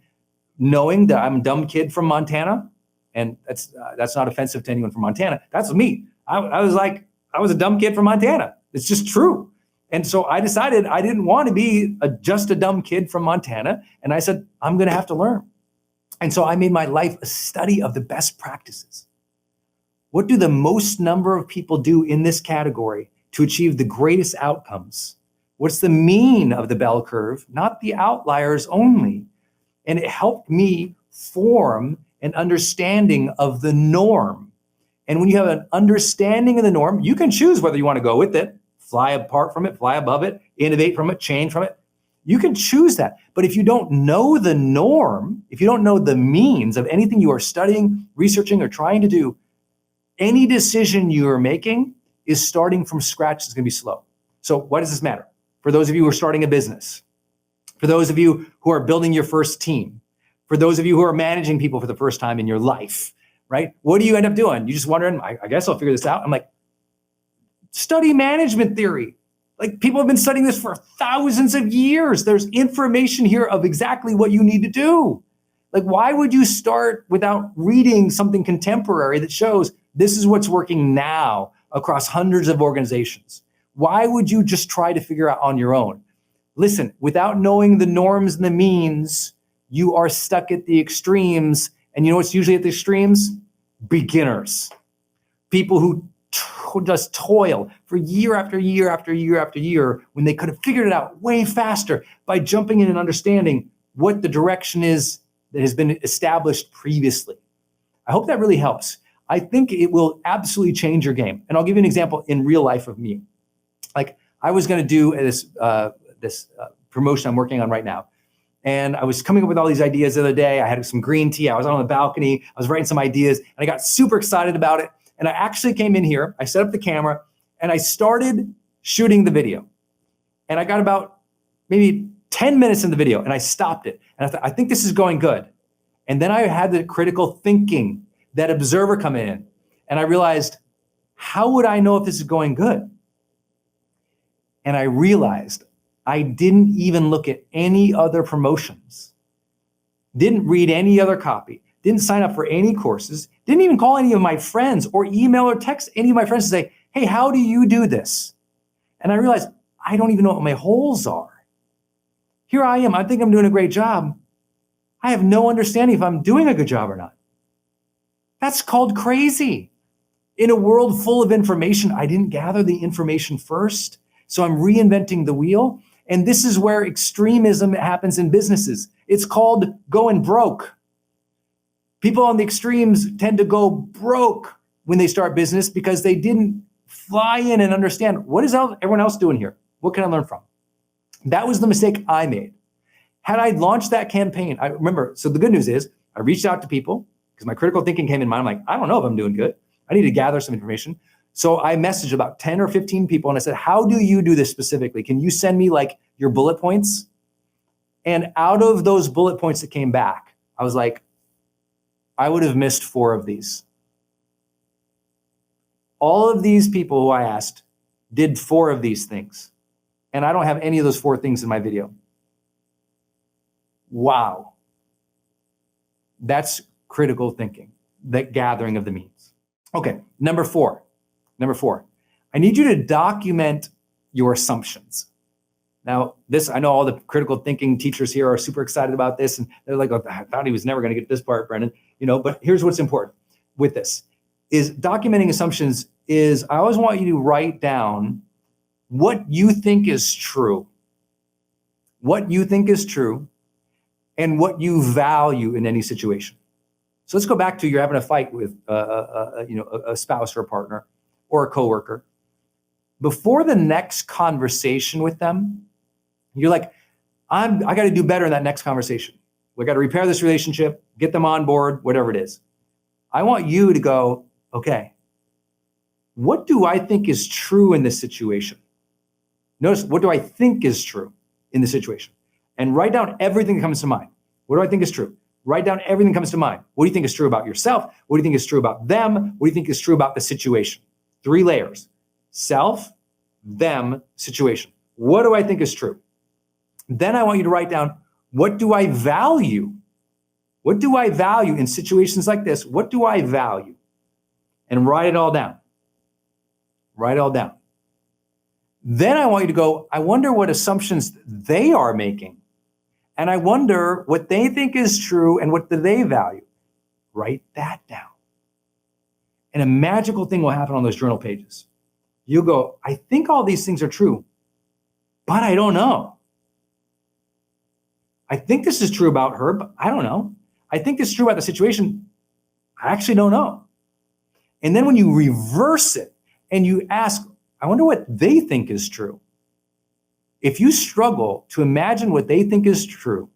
knowing that I'm a dumb kid from Montana, and that's not offensive to anyone from Montana. That's me. I was a dumb kid from Montana. It's just true. And so I decided I didn't want to be just a dumb kid from Montana. And I said, I'm going to have to learn. And so I made my life a study of the best practices. What do the most number of people do in this category to achieve the greatest outcomes? What's the mean of the bell curve, not the outliers only? And it helped me form an understanding of the norm. And when you have an understanding of the norm, you can choose whether you want to go with it, fly apart from it, fly above it, innovate from it, change from it. You can choose that. But if you don't know the norm, if you don't know the means of anything you are studying, researching, or trying to do, any decision you are making is starting from scratch. It's going to be slow. So what does this matter? For those of you who are starting a business, for those of you who are building your first team, for those of you who are managing people for the first time in your life, right? What do you end up doing? You just wondering, I guess I'll figure this out. I'm like, study management theory. Like, people have been studying this for thousands of years. There's information here of exactly what you need to do. Like, why would you start without reading something contemporary that shows this is what's working now across hundreds of organizations? Why would you just try to figure out on your own? Listen, without knowing the norms and the means, you are stuck at the extremes. And you know what's usually at the extremes? Beginners. People who just toil for year after year after year after year when they could have figured it out way faster by jumping in and understanding what the direction is that has been established previously. I hope that really helps. I think it will absolutely change your game. And I'll give you an example in real life of me. Like I was going to do this promotion I'm working on right now. And I was coming up with all these ideas the other day. I had some green tea. I was on the balcony. I was writing some ideas and I got super excited about it. And I actually came in here, I set up the camera and I started shooting the video. And I got about maybe 10 minutes in the video and I stopped it. And I thought, I think this is going good. And then I had the critical thinking, that observer come in. And I realized, how would I know if this is going good? And I realized I didn't even look at any other promotions, didn't read any other copy, didn't sign up for any courses, didn't even call any of my friends or email or text any of my friends to say, hey, how do you do this? And I realized I don't even know what my holes are. Here I am, I think I'm doing a great job. I have no understanding if I'm doing a good job or not. That's called crazy. In a world full of information, I didn't gather the information first. So I'm reinventing the wheel. And this is where extremism happens in businesses. It's called going broke. People on the extremes tend to go broke when they start business because they didn't fly in and understand, what is everyone else doing here? What can I learn from? That was the mistake I made. Had I launched that campaign, I remember, so the good news is I reached out to people because my critical thinking came in mind. I'm like, I don't know if I'm doing good. I need to gather some information. So I messaged about 10 or 15 people and I said, how do you do this specifically? Can you send me like your bullet points? And out of those bullet points that came back, I was like, I would have missed 4 of these. All of these people who I asked did 4 of these things. And I don't have any of those 4 things in my video. Wow. That's critical thinking, that gathering of the means. Okay, number 4. I need you to document your assumptions. Now, I know all the critical thinking teachers here are super excited about this, and they're like, oh, I thought he was never going to get this part, Brendon. But here's what's important with this, is documenting assumptions is I always want you to write down what you think is true. What you think is true and what you value in any situation. So let's go back to you're having a fight with a spouse or a partner or a coworker. Before the next conversation with them, you're like, I got to do better in that next conversation. We got to repair this relationship, get them on board, whatever it is. I want you to go, okay, what do I think is true in this situation? Notice, what do I think is true in the situation? And write down everything that comes to mind. What do I think is true? Write down everything that comes to mind. What do you think is true about yourself? What do you think is true about them? What do you think is true about the situation? 3 layers: self, them, situation. What do I think is true? Then I want you to write down, what do I value? What do I value in situations like this? What do I value? And write it all down. Write it all down. Then I want you to go, I wonder what assumptions they are making. And I wonder what they think is true and what do they value. Write that down. And a magical thing will happen on those journal pages. You'll go, I think all these things are true, but I don't know. I think this is true about her, but I don't know. I think this is true about the situation. I actually don't know. And then when you reverse it and you ask, I wonder what they think is true. If you struggle to imagine what they think is true,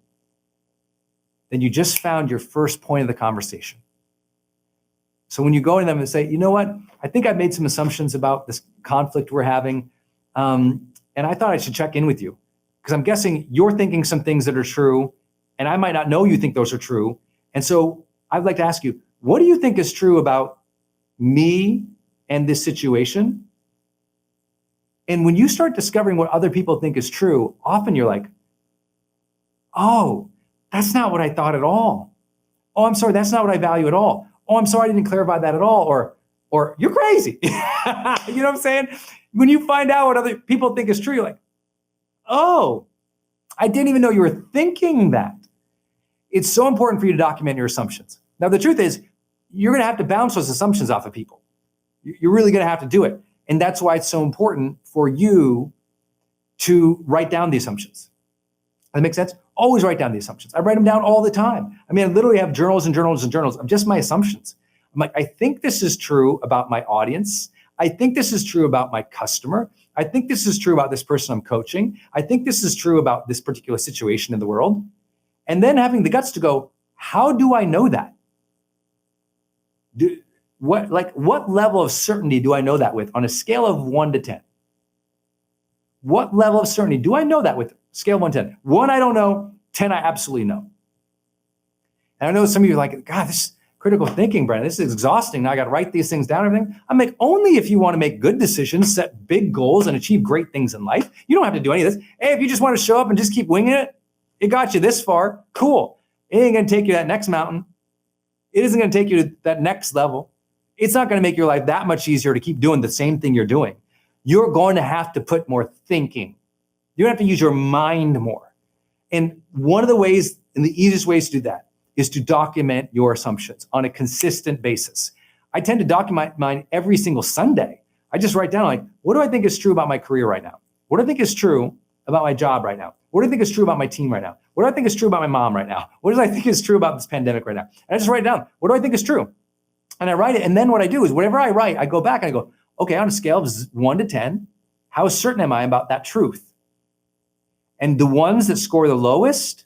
then you just found your first point of the conversation. So when you go to them and say, you know what, I think I've made some assumptions about this conflict we're having, and I thought I should check in with you because I'm guessing you're thinking some things that are true, and I might not know you think those are true. And so I'd like to ask you, what do you think is true about me and this situation? And when you start discovering what other people think is true, often you're like, oh, that's not what I thought at all. Oh, I'm sorry, that's not what I value at all. Oh, I'm sorry, I didn't clarify that at all. Or you're crazy. You know what I'm saying? When you find out what other people think is true, you're like, oh, I didn't even know you were thinking that. It's so important for you to document your assumptions. Now, the truth is, you're going to have to bounce those assumptions off of people. You're really going to have to do it. And that's why it's so important for you to write down the assumptions. Does that make sense? Always write down the assumptions. I write them down all the time. I mean, I literally have journals and journals and journals of just my assumptions. I'm like, I think this is true about my audience. I think this is true about my customer. I think this is true about this person I'm coaching. I think this is true about this particular situation in the world. And then having the guts to go, how do I know that? What level of certainty do I know that with on a scale of 1 to 10? What level of certainty do I know that with? Scale of 1 to 10. 1, I don't know. 10, I absolutely know. And I know some of you are like, God, this is critical thinking, Brendon. This is exhausting. Now I got to write these things down and everything. I'm like, only if you want to make good decisions, set big goals, and achieve great things in life. You don't have to do any of this. Hey, if you just want to show up and just keep winging it, it got you this far. Cool. It ain't going to take you to that next mountain. It isn't going to take you to that next level. It's not going to make your life that much easier to keep doing the same thing you're doing. You're going to have to put more thinking. You're going to have to use your mind more. And one of the ways, and the easiest ways to do that, is to document your assumptions on a consistent basis. I tend to document mine every single Sunday. I just write down, like, what do I think is true about my career right now? What do I think is true about my job right now? What do I think is true about my team right now? What do I think is true about my mom right now? What do I think is true about this pandemic right now? And I just write it down. What do I think is true? And I write it. And then what I do is whatever I write, I go back and I go, okay, on a scale of 1 to 10, how certain am I about that truth? And the ones that score the lowest,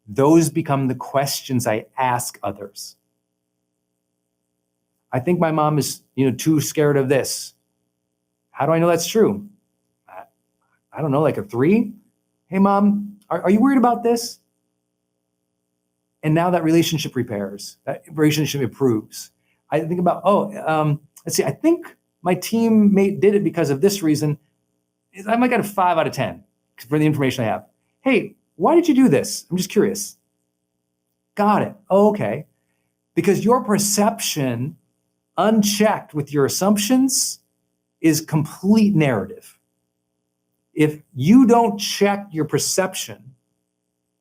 those become the questions I ask others. I think my mom is, too scared of this. How do I know that's true? I don't know, like a 3? Hey, Mom, are you worried about this? And now that relationship repairs, that relationship improves. I think about, let's see, I think my teammate did it because of this reason. I might get a 5 out of 10 for the information I have. Hey, why did you do this? I'm just curious. Got it. Oh, okay. Because your perception, unchecked with your assumptions, is complete narrative. If you don't check your perception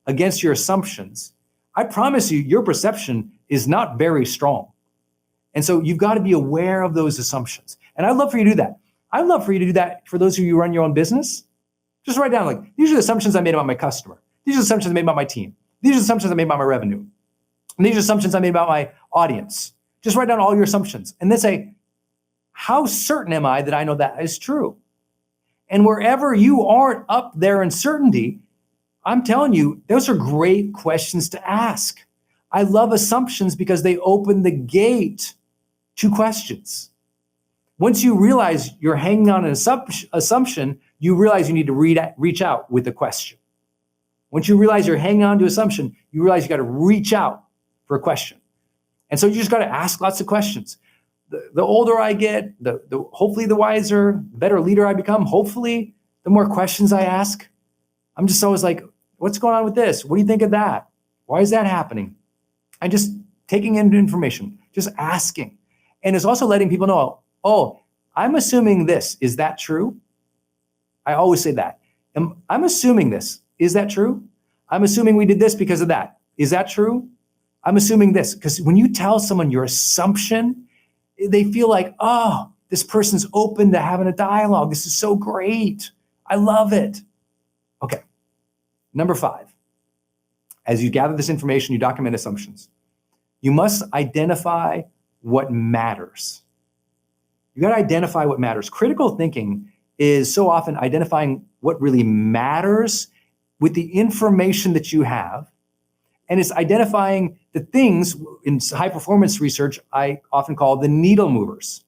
against your assumptions, I promise you, your perception is not very strong. And so you've got to be aware of those assumptions. And I'd love for you to do that. I'd love for you to do that for those of you who run your own business. Just write down, like, these are the assumptions I made about my customer. These are the assumptions I made about my team. These are the assumptions I made about my revenue. And these are assumptions I made about my audience. Just write down all your assumptions and then say, how certain am I that I know that is true? And wherever you aren't up there in certainty, I'm telling you, those are great questions to ask. I love assumptions because they open the gate to questions. Once you realize you're hanging on an assumption, you realize you need to reach out with a question. Once you realize you're hanging on to assumption, you realize you got to reach out for a question. And so you just got to ask lots of questions. The older I get, hopefully the wiser, the better leader I become, hopefully the more questions I ask. I'm just always like, what's going on with this? What do you think of that? Why is that happening? I'm just taking in information, just asking. And it's also letting people know, oh, I'm assuming this. Is that true? I always say that. I'm assuming this. Is that true? I'm assuming we did this because of that. Is that true? I'm assuming this. Because when you tell someone your assumption, they feel like, oh, this person's open to having a dialogue. This is so great. I love it. Okay. Number 5, as you gather this information, you document assumptions. You must identify what matters. You got to identify what matters. Critical thinking is so often identifying what really matters with the information that you have. And it's identifying the things in high performance research I often call the needle movers.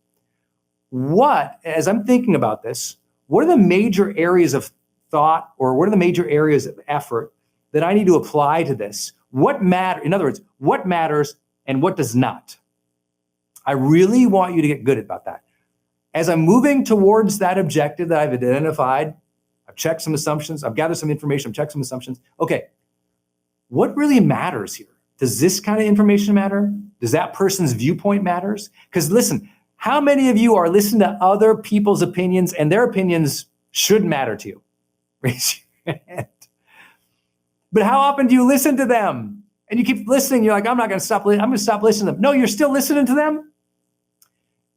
As I'm thinking about this, what are the major areas of thought, or what are the major areas of effort that I need to apply to this? In other words, what matters and what does not? I really want you to get good about that. As I'm moving towards that objective that I've identified, I've checked some assumptions, I've gathered some information, I've checked some assumptions. Okay, what really matters here? Does this kind of information matter? Does that person's viewpoint matters? Because listen, how many of you are listening to other people's opinions and their opinions should matter to you? Raise your hand. But how often do you listen to them? And you keep listening. You're like, I'm not going to stop listening. I'm going to stop listening to them. No, you're still listening to them.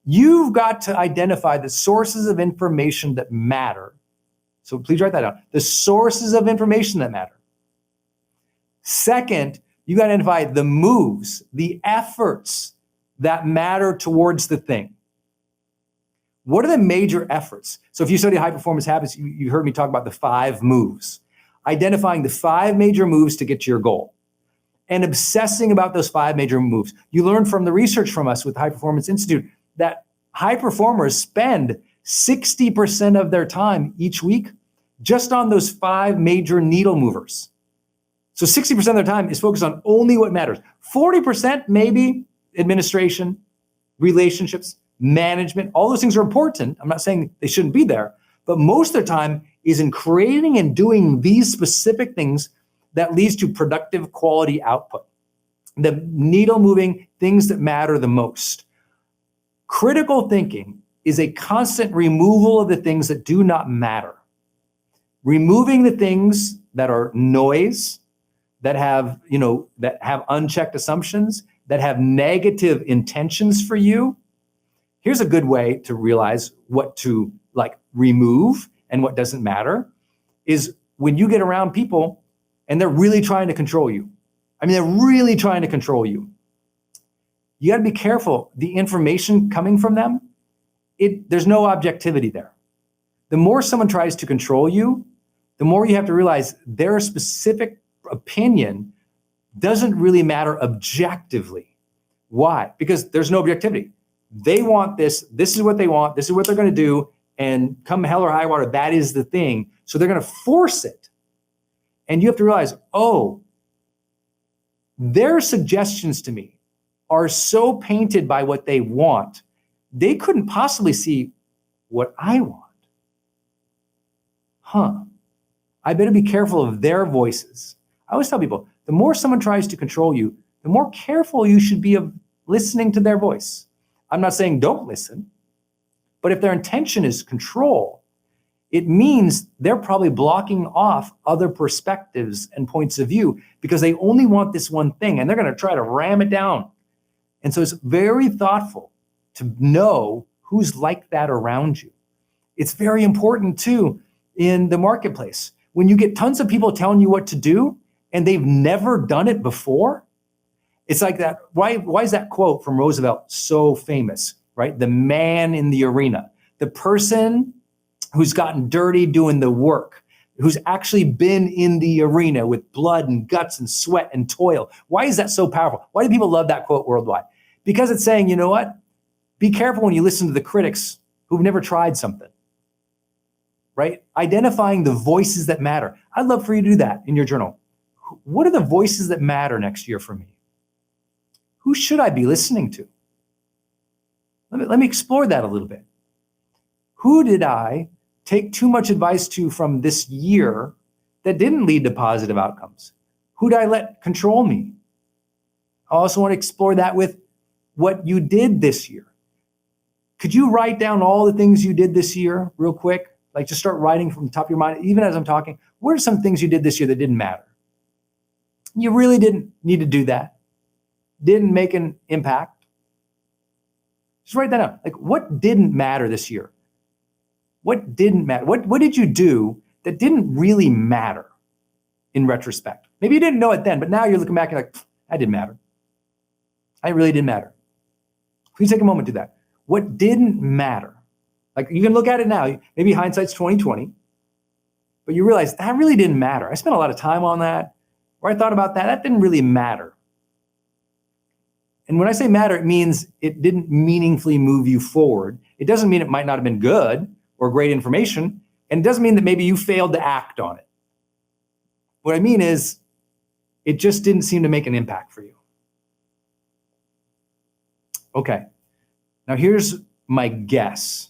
You've got to identify the sources of information that matter. So please write that down. The sources of information that matter. Second, you got to identify the moves, the efforts that matter towards the thing. What are the major efforts? So if you study high performance habits, you heard me talk about the 5 moves. Identifying the 5 major moves to get to your goal and obsessing about those 5 major moves. You learn from the research from us with the High Performance Institute that high performers spend 60% of their time each week just on those 5 major needle movers. So 60% of their time is focused on only what matters. 40% maybe administration, relationships, management, all those things are important. I'm not saying they shouldn't be there, but most of their time is in creating and doing these specific things that leads to productive quality output. The needle moving things that matter the most. Critical thinking is a constant removal of the things that do not matter. Removing the things that are noise, that have unchecked assumptions, that have negative intentions for you. Here's a good way to realize what to remove and what doesn't matter is when you get around people and they're really trying to control you. I mean, they're really trying to control you. You got to be careful. The information coming from them, there's no objectivity there. The more someone tries to control you, the more you have to realize their specific opinion doesn't really matter objectively. Why? Because there's no objectivity. They want this. This is what they want. This is what they're going to do. And come hell or high water, that is the thing. So they're going to force it. And you have to realize, their suggestions to me are so painted by what they want, they couldn't possibly see what I want. I better be careful of their voices. I always tell people, the more someone tries to control you, the more careful you should be of listening to their voice. I'm not saying don't listen, but if their intention is control, it means they're probably blocking off other perspectives and points of view because they only want this one thing and they're going to try to ram it down. And so it's very thoughtful to know who's like that around you. It's very important too in the marketplace. When you get tons of people telling you what to do and they've never done it before, it's like that. Why is that quote from Roosevelt so famous, right? The man in the arena, the person who's gotten dirty doing the work, who's actually been in the arena with blood and guts and sweat and toil. Why is that so powerful? Why do people love that quote worldwide? Because it's saying, you know what? Be careful when you listen to the critics who've never tried something, right? Identifying the voices that matter. I'd love for you to do that in your journal. What are the voices that matter next year for me? Who should I be listening to? Let me explore that a little bit. Who did I take too much advice to from this year that didn't lead to positive outcomes? Who did I let control me? I also want to explore that with what you did this year. Could you write down all the things you did this year real quick? Like just start writing from the top of your mind, even as I'm talking. What are some things you did this year that didn't matter? You really didn't need to do that. Didn't make an impact. Just write that out. Like what didn't matter this year? What didn't matter? What did you do that didn't really matter in retrospect? Maybe you didn't know it then, but now you're looking back and you're like, that didn't matter. I really didn't matter. Please take a moment to do that. What didn't matter? Like you can look at it now, maybe hindsight's 2020, but you realize that really didn't matter. I spent a lot of time on that, or I thought about that. That didn't really matter. And when I say matter, it means it didn't meaningfully move you forward. It doesn't mean it might not have been good or great information. And it doesn't mean that maybe you failed to act on it. What I mean is it just didn't seem to make an impact for you. Okay, now here's my guess.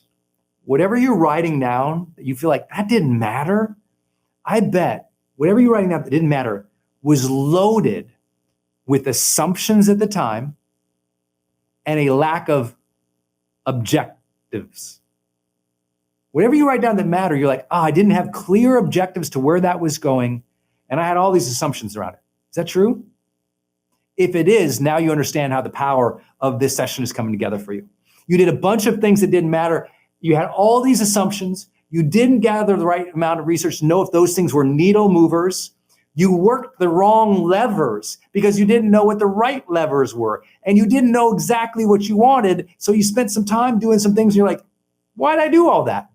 Whatever you're writing down that you feel like that didn't matter, I bet whatever you're writing down that didn't matter was loaded with assumptions at the time and a lack of objectives. Whatever you write down that matter, you're like, I didn't have clear objectives to where that was going. and I had all these assumptions around it. Is that true? If it is, now you understand how the power of this session is coming together for you. You did a bunch of things that didn't matter. You had all these assumptions. You didn't gather the right amount of research to know if those things were needle movers. You worked the wrong levers because you didn't know what the right levers were. And you didn't know exactly what you wanted. So you spent some time doing some things and you're like, why did I do all that?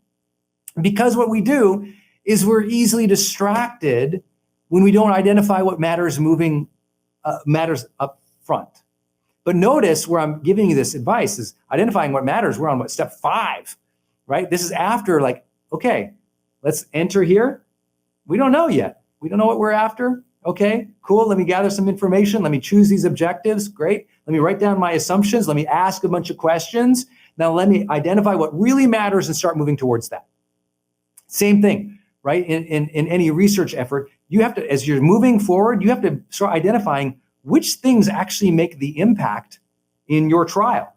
Because what we do is we're easily distracted when we don't identify what matters matters up front. But notice where I'm giving you this advice is identifying what matters. We're on step 5, right? This is after okay, let's enter here. We don't know yet. We don't know what we're after. Okay, cool. Let me gather some information. Let me choose these objectives. Great. Let me write down my assumptions. Let me ask a bunch of questions. Now let me identify what really matters and start moving towards that. Same thing, right? In any research effort, you have to, as you're moving forward, you have to start identifying which things actually make the impact in your trial.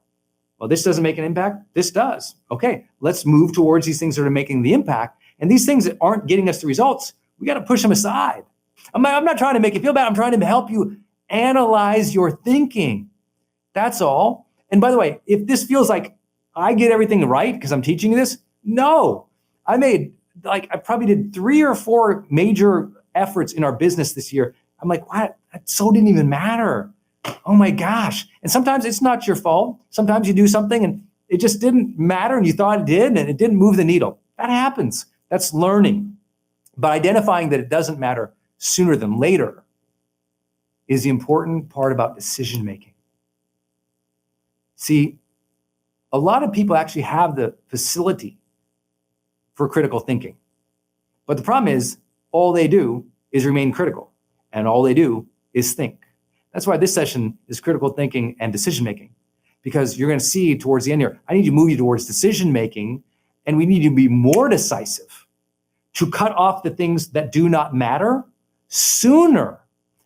Well, this doesn't make an impact. This does. Okay, let's move towards these things that are making the impact. And these things that aren't getting us the results, we got to push them aside. I'm not trying to make you feel bad. I'm trying to help you analyze your thinking. That's all. And by the way, if this feels like I get everything right because I'm teaching you this, no. I probably did 3 or 4 major efforts in our business this year. I'm like, what? That so didn't even matter. Oh my gosh. And sometimes it's not your fault. Sometimes you do something and it just didn't matter and you thought it did and it didn't move the needle. That happens. That's learning. But identifying that it doesn't matter sooner than later is the important part about decision making. See, a lot of people actually have the facility for critical thinking. But the problem is all they do is remain critical and all they do is think. That's why this session is critical thinking and decision making, because you're going to see towards the end here, I need to move you towards decision making and we need to be more decisive to cut off the things that do not matter sooner.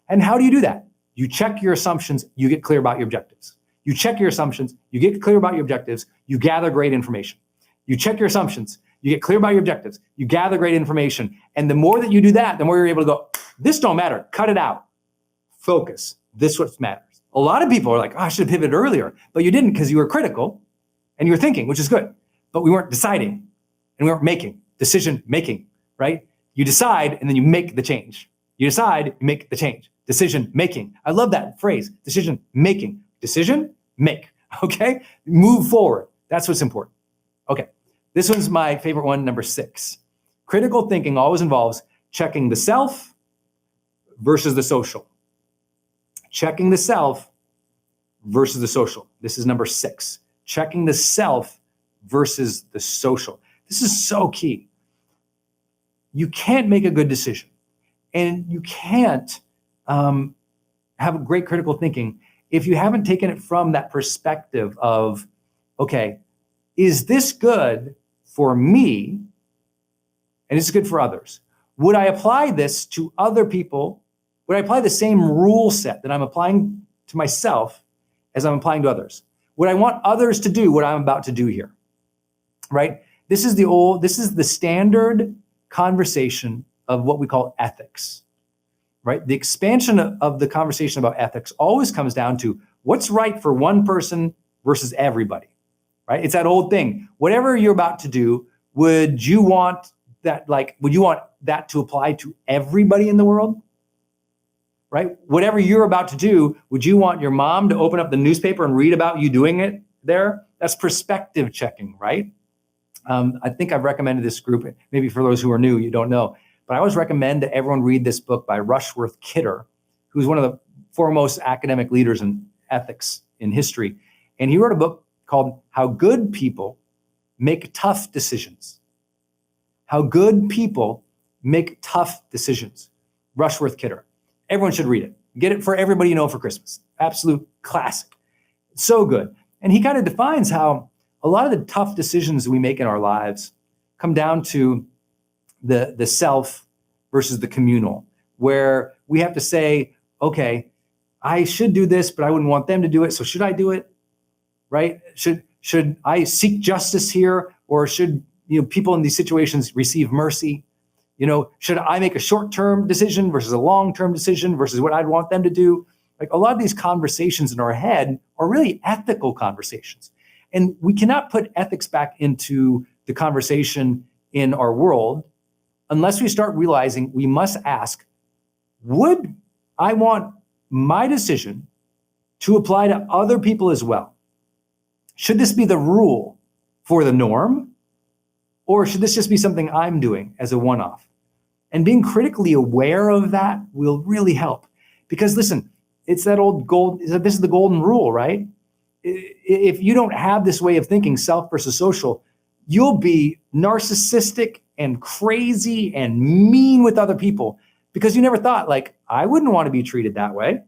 And how do you do that? You check your assumptions, you get clear about your objectives. You check your assumptions, you get clear about your objectives, you gather great information. You check your assumptions, you get clear about your objectives, you gather great information. And the more that you do that, the more you're able to go, this don't matter, cut it out. Focus, this what matters. A lot of people are like, oh, I should have pivoted earlier, but you didn't because you were critical and you were thinking, which is good, but we weren't deciding and we weren't making, decision making, right? You decide and then you make the change. You decide, you make the change. Decision making. I love that phrase, decision making. Decision, make, okay? Move forward. That's what's important. Okay, this one's my favorite one, number 6. Critical thinking always involves checking the self versus the social. Checking the self versus the social. This is number 6. Checking the self versus the social. This is so key. You can't make a good decision and you can't have a great critical thinking if you haven't taken it from that perspective of, okay, is this good for me and is it good for others? Would I apply this to other people? Would I apply the same rule set that I'm applying to myself as I'm applying to others? Would I want others to do what I'm about to do here? Right? This is the standard conversation of what we call ethics, right? The expansion of the conversation about ethics always comes down to what's right for one person versus everybody, right? It's that old thing. Whatever you're about to do, would you want that to apply to everybody in the world? Right? Whatever you're about to do, would you want your mom to open up the newspaper and read about you doing it there? That's perspective checking, right? I think I've recommended this group, maybe for those who are new, you don't know, but I always recommend that everyone read this book by Rushworth Kidder, who's one of the foremost academic leaders in ethics in history. And he wrote a book called How Good People Make Tough Decisions. How Good People Make Tough Decisions. Rushworth Kidder. Everyone should read it. Get it for everybody you know for Christmas. Absolute classic. So good. And he kind of defines how a lot of the tough decisions we make in our lives come down to the self versus the communal, where we have to say, okay, I should do this, but I wouldn't want them to do it. So should I do it? Right? Should I seek justice here, or should people in these situations receive mercy? Should I make a short-term decision versus a long-term decision versus what I'd want them to do? Like a lot of these conversations in our head are really ethical conversations. And we cannot put ethics back into the conversation in our world unless we start realizing we must ask, would I want my decision to apply to other people as well? Should this be the rule for the norm? Or should this just be something I'm doing as a one-off? And being critically aware of that will really help. Because listen, it's that this is the golden rule, right? If you don't have this way of thinking, self versus social, you'll be narcissistic and crazy and mean with other people because you never thought, like, I wouldn't want to be treated that way,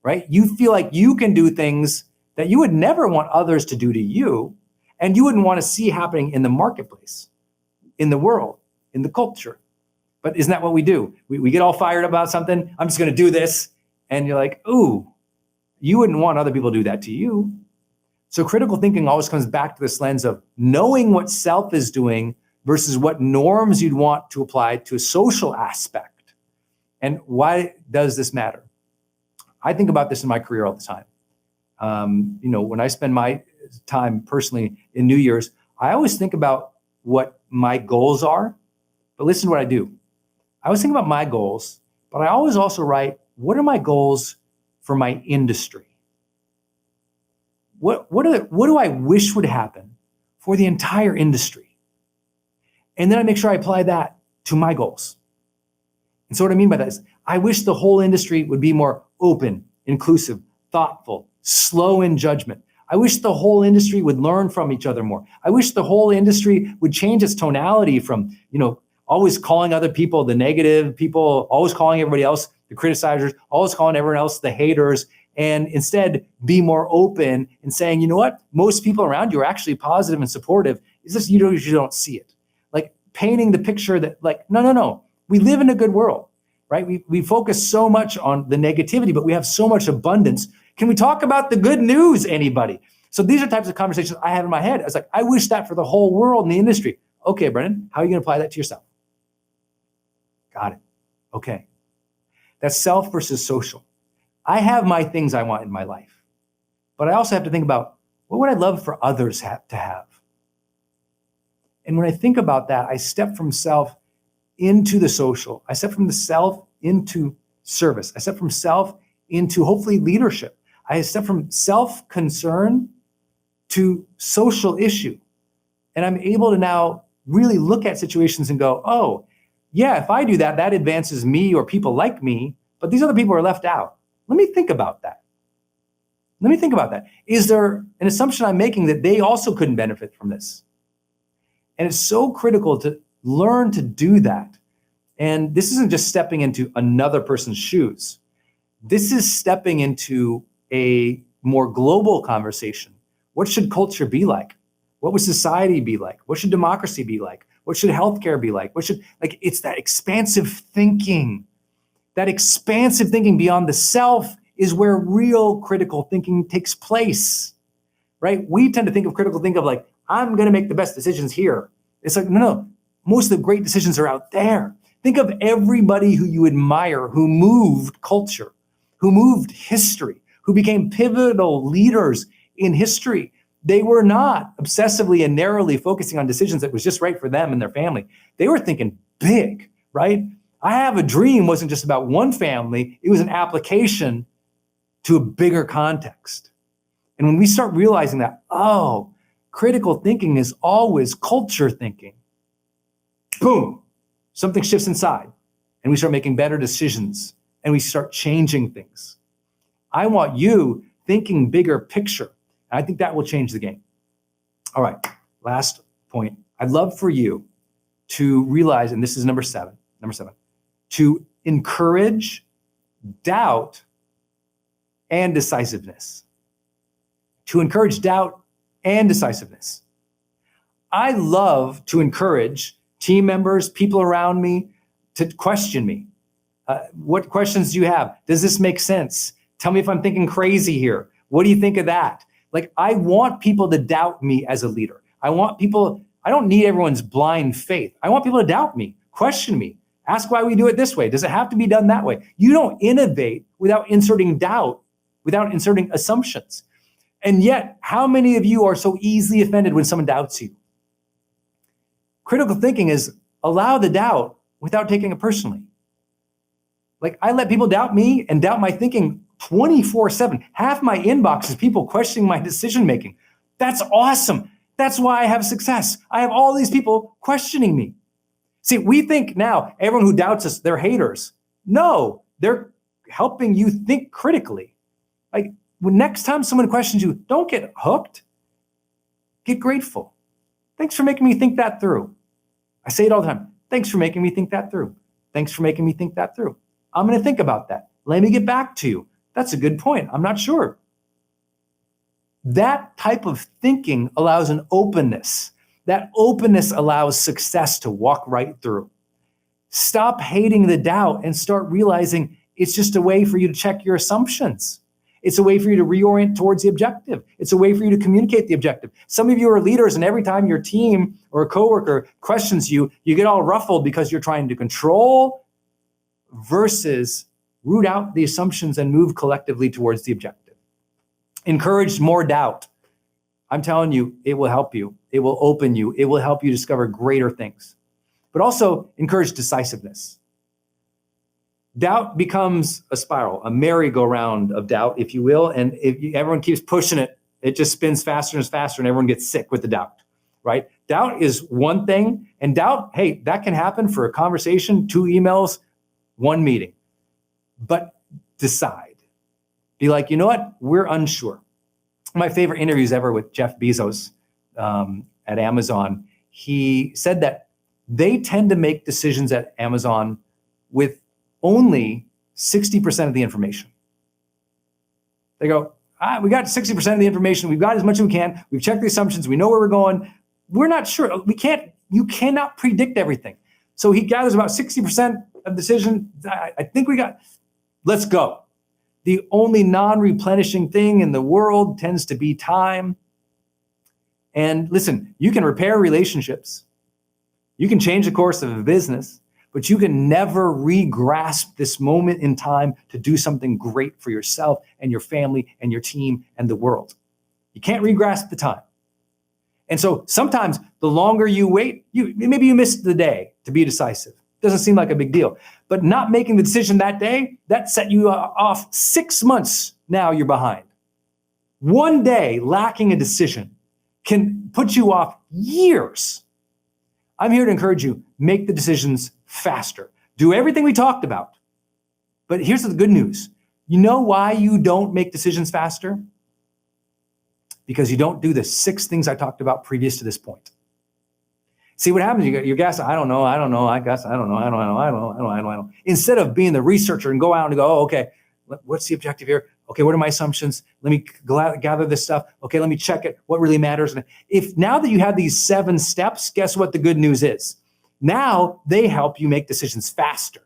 right? You feel like you can do things that you would never want others to do to you, and you wouldn't want to see happening in the marketplace, in the world, in the culture. But isn't that what we do? We get all fired up about something. I'm just going to do this. And you're like, ooh, you wouldn't want other people to do that to you. So critical thinking always comes back to this lens of knowing what self is doing versus what norms you'd want to apply to a social aspect. And why does this matter? I think about this in my career all the time. When I spend my time personally in New Year's, I always think about what my goals are. But listen to what I do. I always think about my goals, but I always also write, what are my goals for my industry? What do I wish would happen for the entire industry? And then I make sure I apply that to my goals. And so what I mean by that is I wish the whole industry would be more open, inclusive, thoughtful, slow in judgment. I wish the whole industry would learn from each other more. I wish the whole industry would change its tonality from, always calling other people the negative people, always calling everybody else the criticizers, always calling everyone else the haters, and instead be more open and saying, you know what, most people around you are actually positive and supportive. It's just you don't see it. Like painting the picture that no, we live in a good world, right? We focus so much on the negativity, but we have so much abundance. Can we talk about the good news, anybody? So these are types of conversations I have in my head. I was like, I wish that for the whole world in the industry. Okay, Brendon, how are you going to apply that to yourself? Got it. Okay. That's self versus social. I have my things I want in my life, but I also have to think about what would I love for others to have? And when I think about that, I step from self into the social. I step from the self into service. I step from self into hopefully leadership. I step from self-concern to social issue. And I'm able to now really look at situations and go, oh, yeah, if I do that, that advances me or people like me, but these other people are left out. Let me think about that. Is there an assumption I'm making that they also couldn't benefit from this? And it's so critical to learn to do that. And this isn't just stepping into another person's shoes. This is stepping into a more global conversation. What should culture be like? What would society be like? What should democracy be like? What should healthcare be like? It's that expansive thinking. That expansive thinking beyond the self is where real critical thinking takes place, right? We tend to think of critical thinking of like, I'm going to make the best decisions here. It's like, no, most of the great decisions are out there. Think of everybody who you admire, who moved culture, who moved history, who became pivotal leaders in history. They were not obsessively and narrowly focusing on decisions that was just right for them and their family. They were thinking big, right? I Have a Dream wasn't just about one family. It was an application to a bigger context. And when we start realizing that, oh, critical thinking is always culture thinking, boom, something shifts inside and we start making better decisions and we start changing things. I want you thinking bigger picture. I think that will change the game. All right, last point. I'd love for you to realize, and this is number seven, to encourage doubt and decisiveness. To encourage doubt and decisiveness. I love to encourage team members, people around me, to question me. What questions do you have? Does this make sense? Tell me if I'm thinking crazy here. What do you think of that? Like, I want people to doubt me as a leader. I don't need everyone's blind faith. I want people to doubt me. Question me. Ask why we do it this way. Does it have to be done that way? You don't innovate without inserting doubt, without inserting assumptions. And yet, how many of you are so easily offended when someone doubts you? Critical thinking is allow the doubt without taking it personally. Like, I let people doubt me and doubt my thinking 24/7. Half my inbox is people questioning my decision-making. That's awesome. That's why I have success. I have all these people questioning me. See, we think now everyone who doubts us, they're haters. No, they're helping you think critically. Like, when next time someone questions you, don't get hooked. Get grateful. Thanks for making me think that through. I say it all the time. Thanks for making me think that through. Thanks for making me think that through. I'm going to think about that. Let me get back to you. That's a good point. I'm not sure. That type of thinking allows an openness. That openness allows success to walk right through. Stop hating the doubt and start realizing it's just a way for you to check your assumptions. It's a way for you to reorient towards the objective. It's a way for you to communicate the objective. Some of you are leaders, and every time your team or a coworker questions you, you get all ruffled because you're trying to control versus root out the assumptions and move collectively towards the objective. Encourage more doubt. I'm telling you, it will help you. It will open you. It will help you discover greater things. But also encourage decisiveness. Doubt becomes a spiral, a merry-go-round of doubt, if you will. And if everyone keeps pushing it, it just spins faster and faster, and everyone gets sick with the doubt, right? Doubt is one thing. And doubt, hey, that can happen for a conversation, 2 emails, 1 meeting. But decide. Be like, you know what? We're unsure. My favorite interviews ever with Jeff Bezos at Amazon, he said that they tend to make decisions at Amazon with only 60% of the information. They go, we got 60% of the information. We've got as much as we can. We've checked the assumptions. We know where we're going. We're not sure. You cannot predict everything. So he gathers about 60% of the decision. I think let's go. The only non-replenishing thing in the world tends to be time. And listen, you can repair relationships. You can change the course of a business, but you can never re-grasp this moment in time to do something great for yourself and your family and your team and the world. You can't re-grasp the time. And so sometimes the longer you wait, maybe you missed the day to be decisive. Doesn't seem like a big deal. But not making the decision that day, that set you off 6 months. Now you're behind. One day lacking a decision can put you off years. I'm here to encourage you, make the decisions faster. Do everything we talked about. But here's the good news. You know why you don't make decisions faster? Because you don't do the 6 things I talked about previous to this point. See what happens? You guess, I don't know. I guess, I don't know. Instead of being the researcher and go out and go, oh, okay, what's the objective here? Okay, what are my assumptions? Let me gather this stuff. Okay, let me check it. What really matters? If now that you have these 7 steps, guess what the good news is? Now they help you make decisions faster.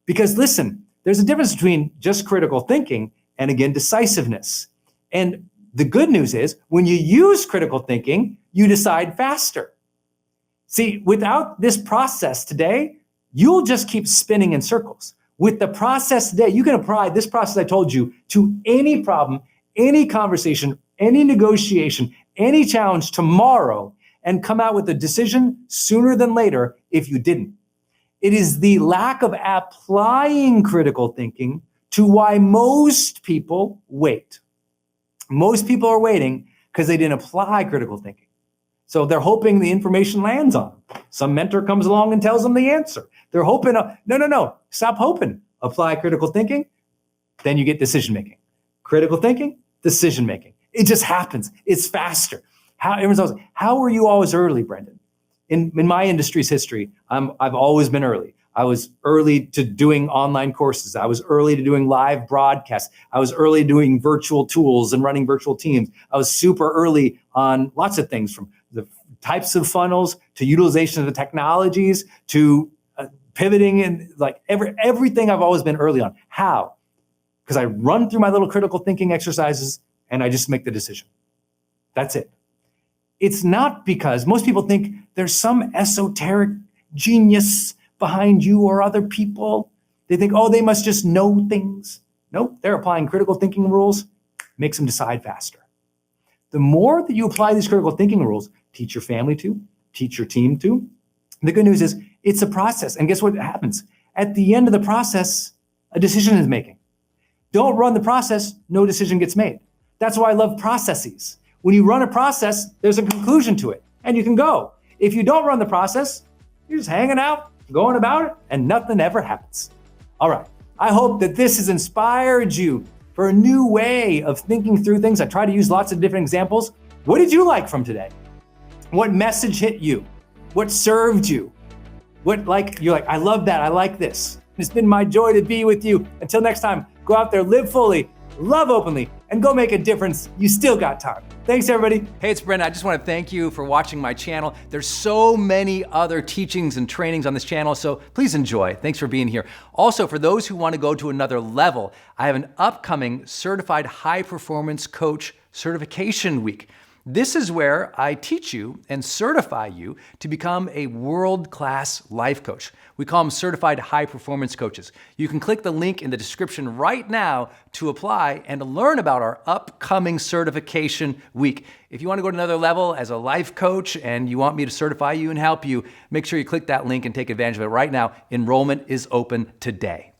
Because listen, there's a difference between just critical thinking and, again, decisiveness. And the good news is when you use critical thinking, you decide faster. See, without this process today, you'll just keep spinning in circles. With the process today, you can apply this process I told you to any problem, any conversation, any negotiation, any challenge tomorrow, and come out with a decision sooner than later if you didn't. It is the lack of applying critical thinking to why most people wait. Most people are waiting because they didn't apply critical thinking. So they're hoping the information lands on them. Some mentor comes along and tells them the answer. They're hoping, no, stop hoping. Apply critical thinking, then you get decision-making. Critical thinking, decision-making. It just happens. It's faster. Everyone's always, how were you always early, Brendon? In my industry's history, I've always been early. I was early to doing online courses. I was early to doing live broadcasts. I was early doing virtual tools and running virtual teams. I was super early on lots of things, from the types of funnels to utilization of the technologies to pivoting, and like everything I've always been early on. How? Because I run through my little critical thinking exercises and I just make the decision. That's it. It's not because most people think there's some esoteric genius behind you or other people. They think, oh, they must just know things. Nope, they're applying critical thinking rules, makes them decide faster. The more that you apply these critical thinking rules, teach your family to, teach your team to, the good news is it's a process. And guess what happens? At the end of the process, a decision is making. Don't run the process, no decision gets made. That's why I love processes. When you run a process, there's a conclusion to it, and you can go. If you don't run the process, you're just hanging out, going about it, and nothing ever happens. All right, I hope that this has inspired you for a new way of thinking through things. I try to use lots of different examples. What did you like from today? What message hit you? What served you? You're like, I love that, I like this. It's been my joy to be with you. Until next time, go out there, live fully, love openly, and go make a difference. You still got time. Thanks, everybody. Hey, it's Brendon. I just want to thank you for watching my channel. There's so many other teachings and trainings on this channel, so please enjoy. Thanks for being here. Also, for those who want to go to another level, I have an upcoming Certified High Performance Coach Certification Week. This is where I teach you and certify you to become a world-class life coach. We call them certified high performance coaches. You can click the link in the description right now to apply and to learn about our upcoming certification week. If you want to go to another level as a life coach and you want me to certify you and help you, make sure you click that link and take advantage of it right now. Enrollment is open today.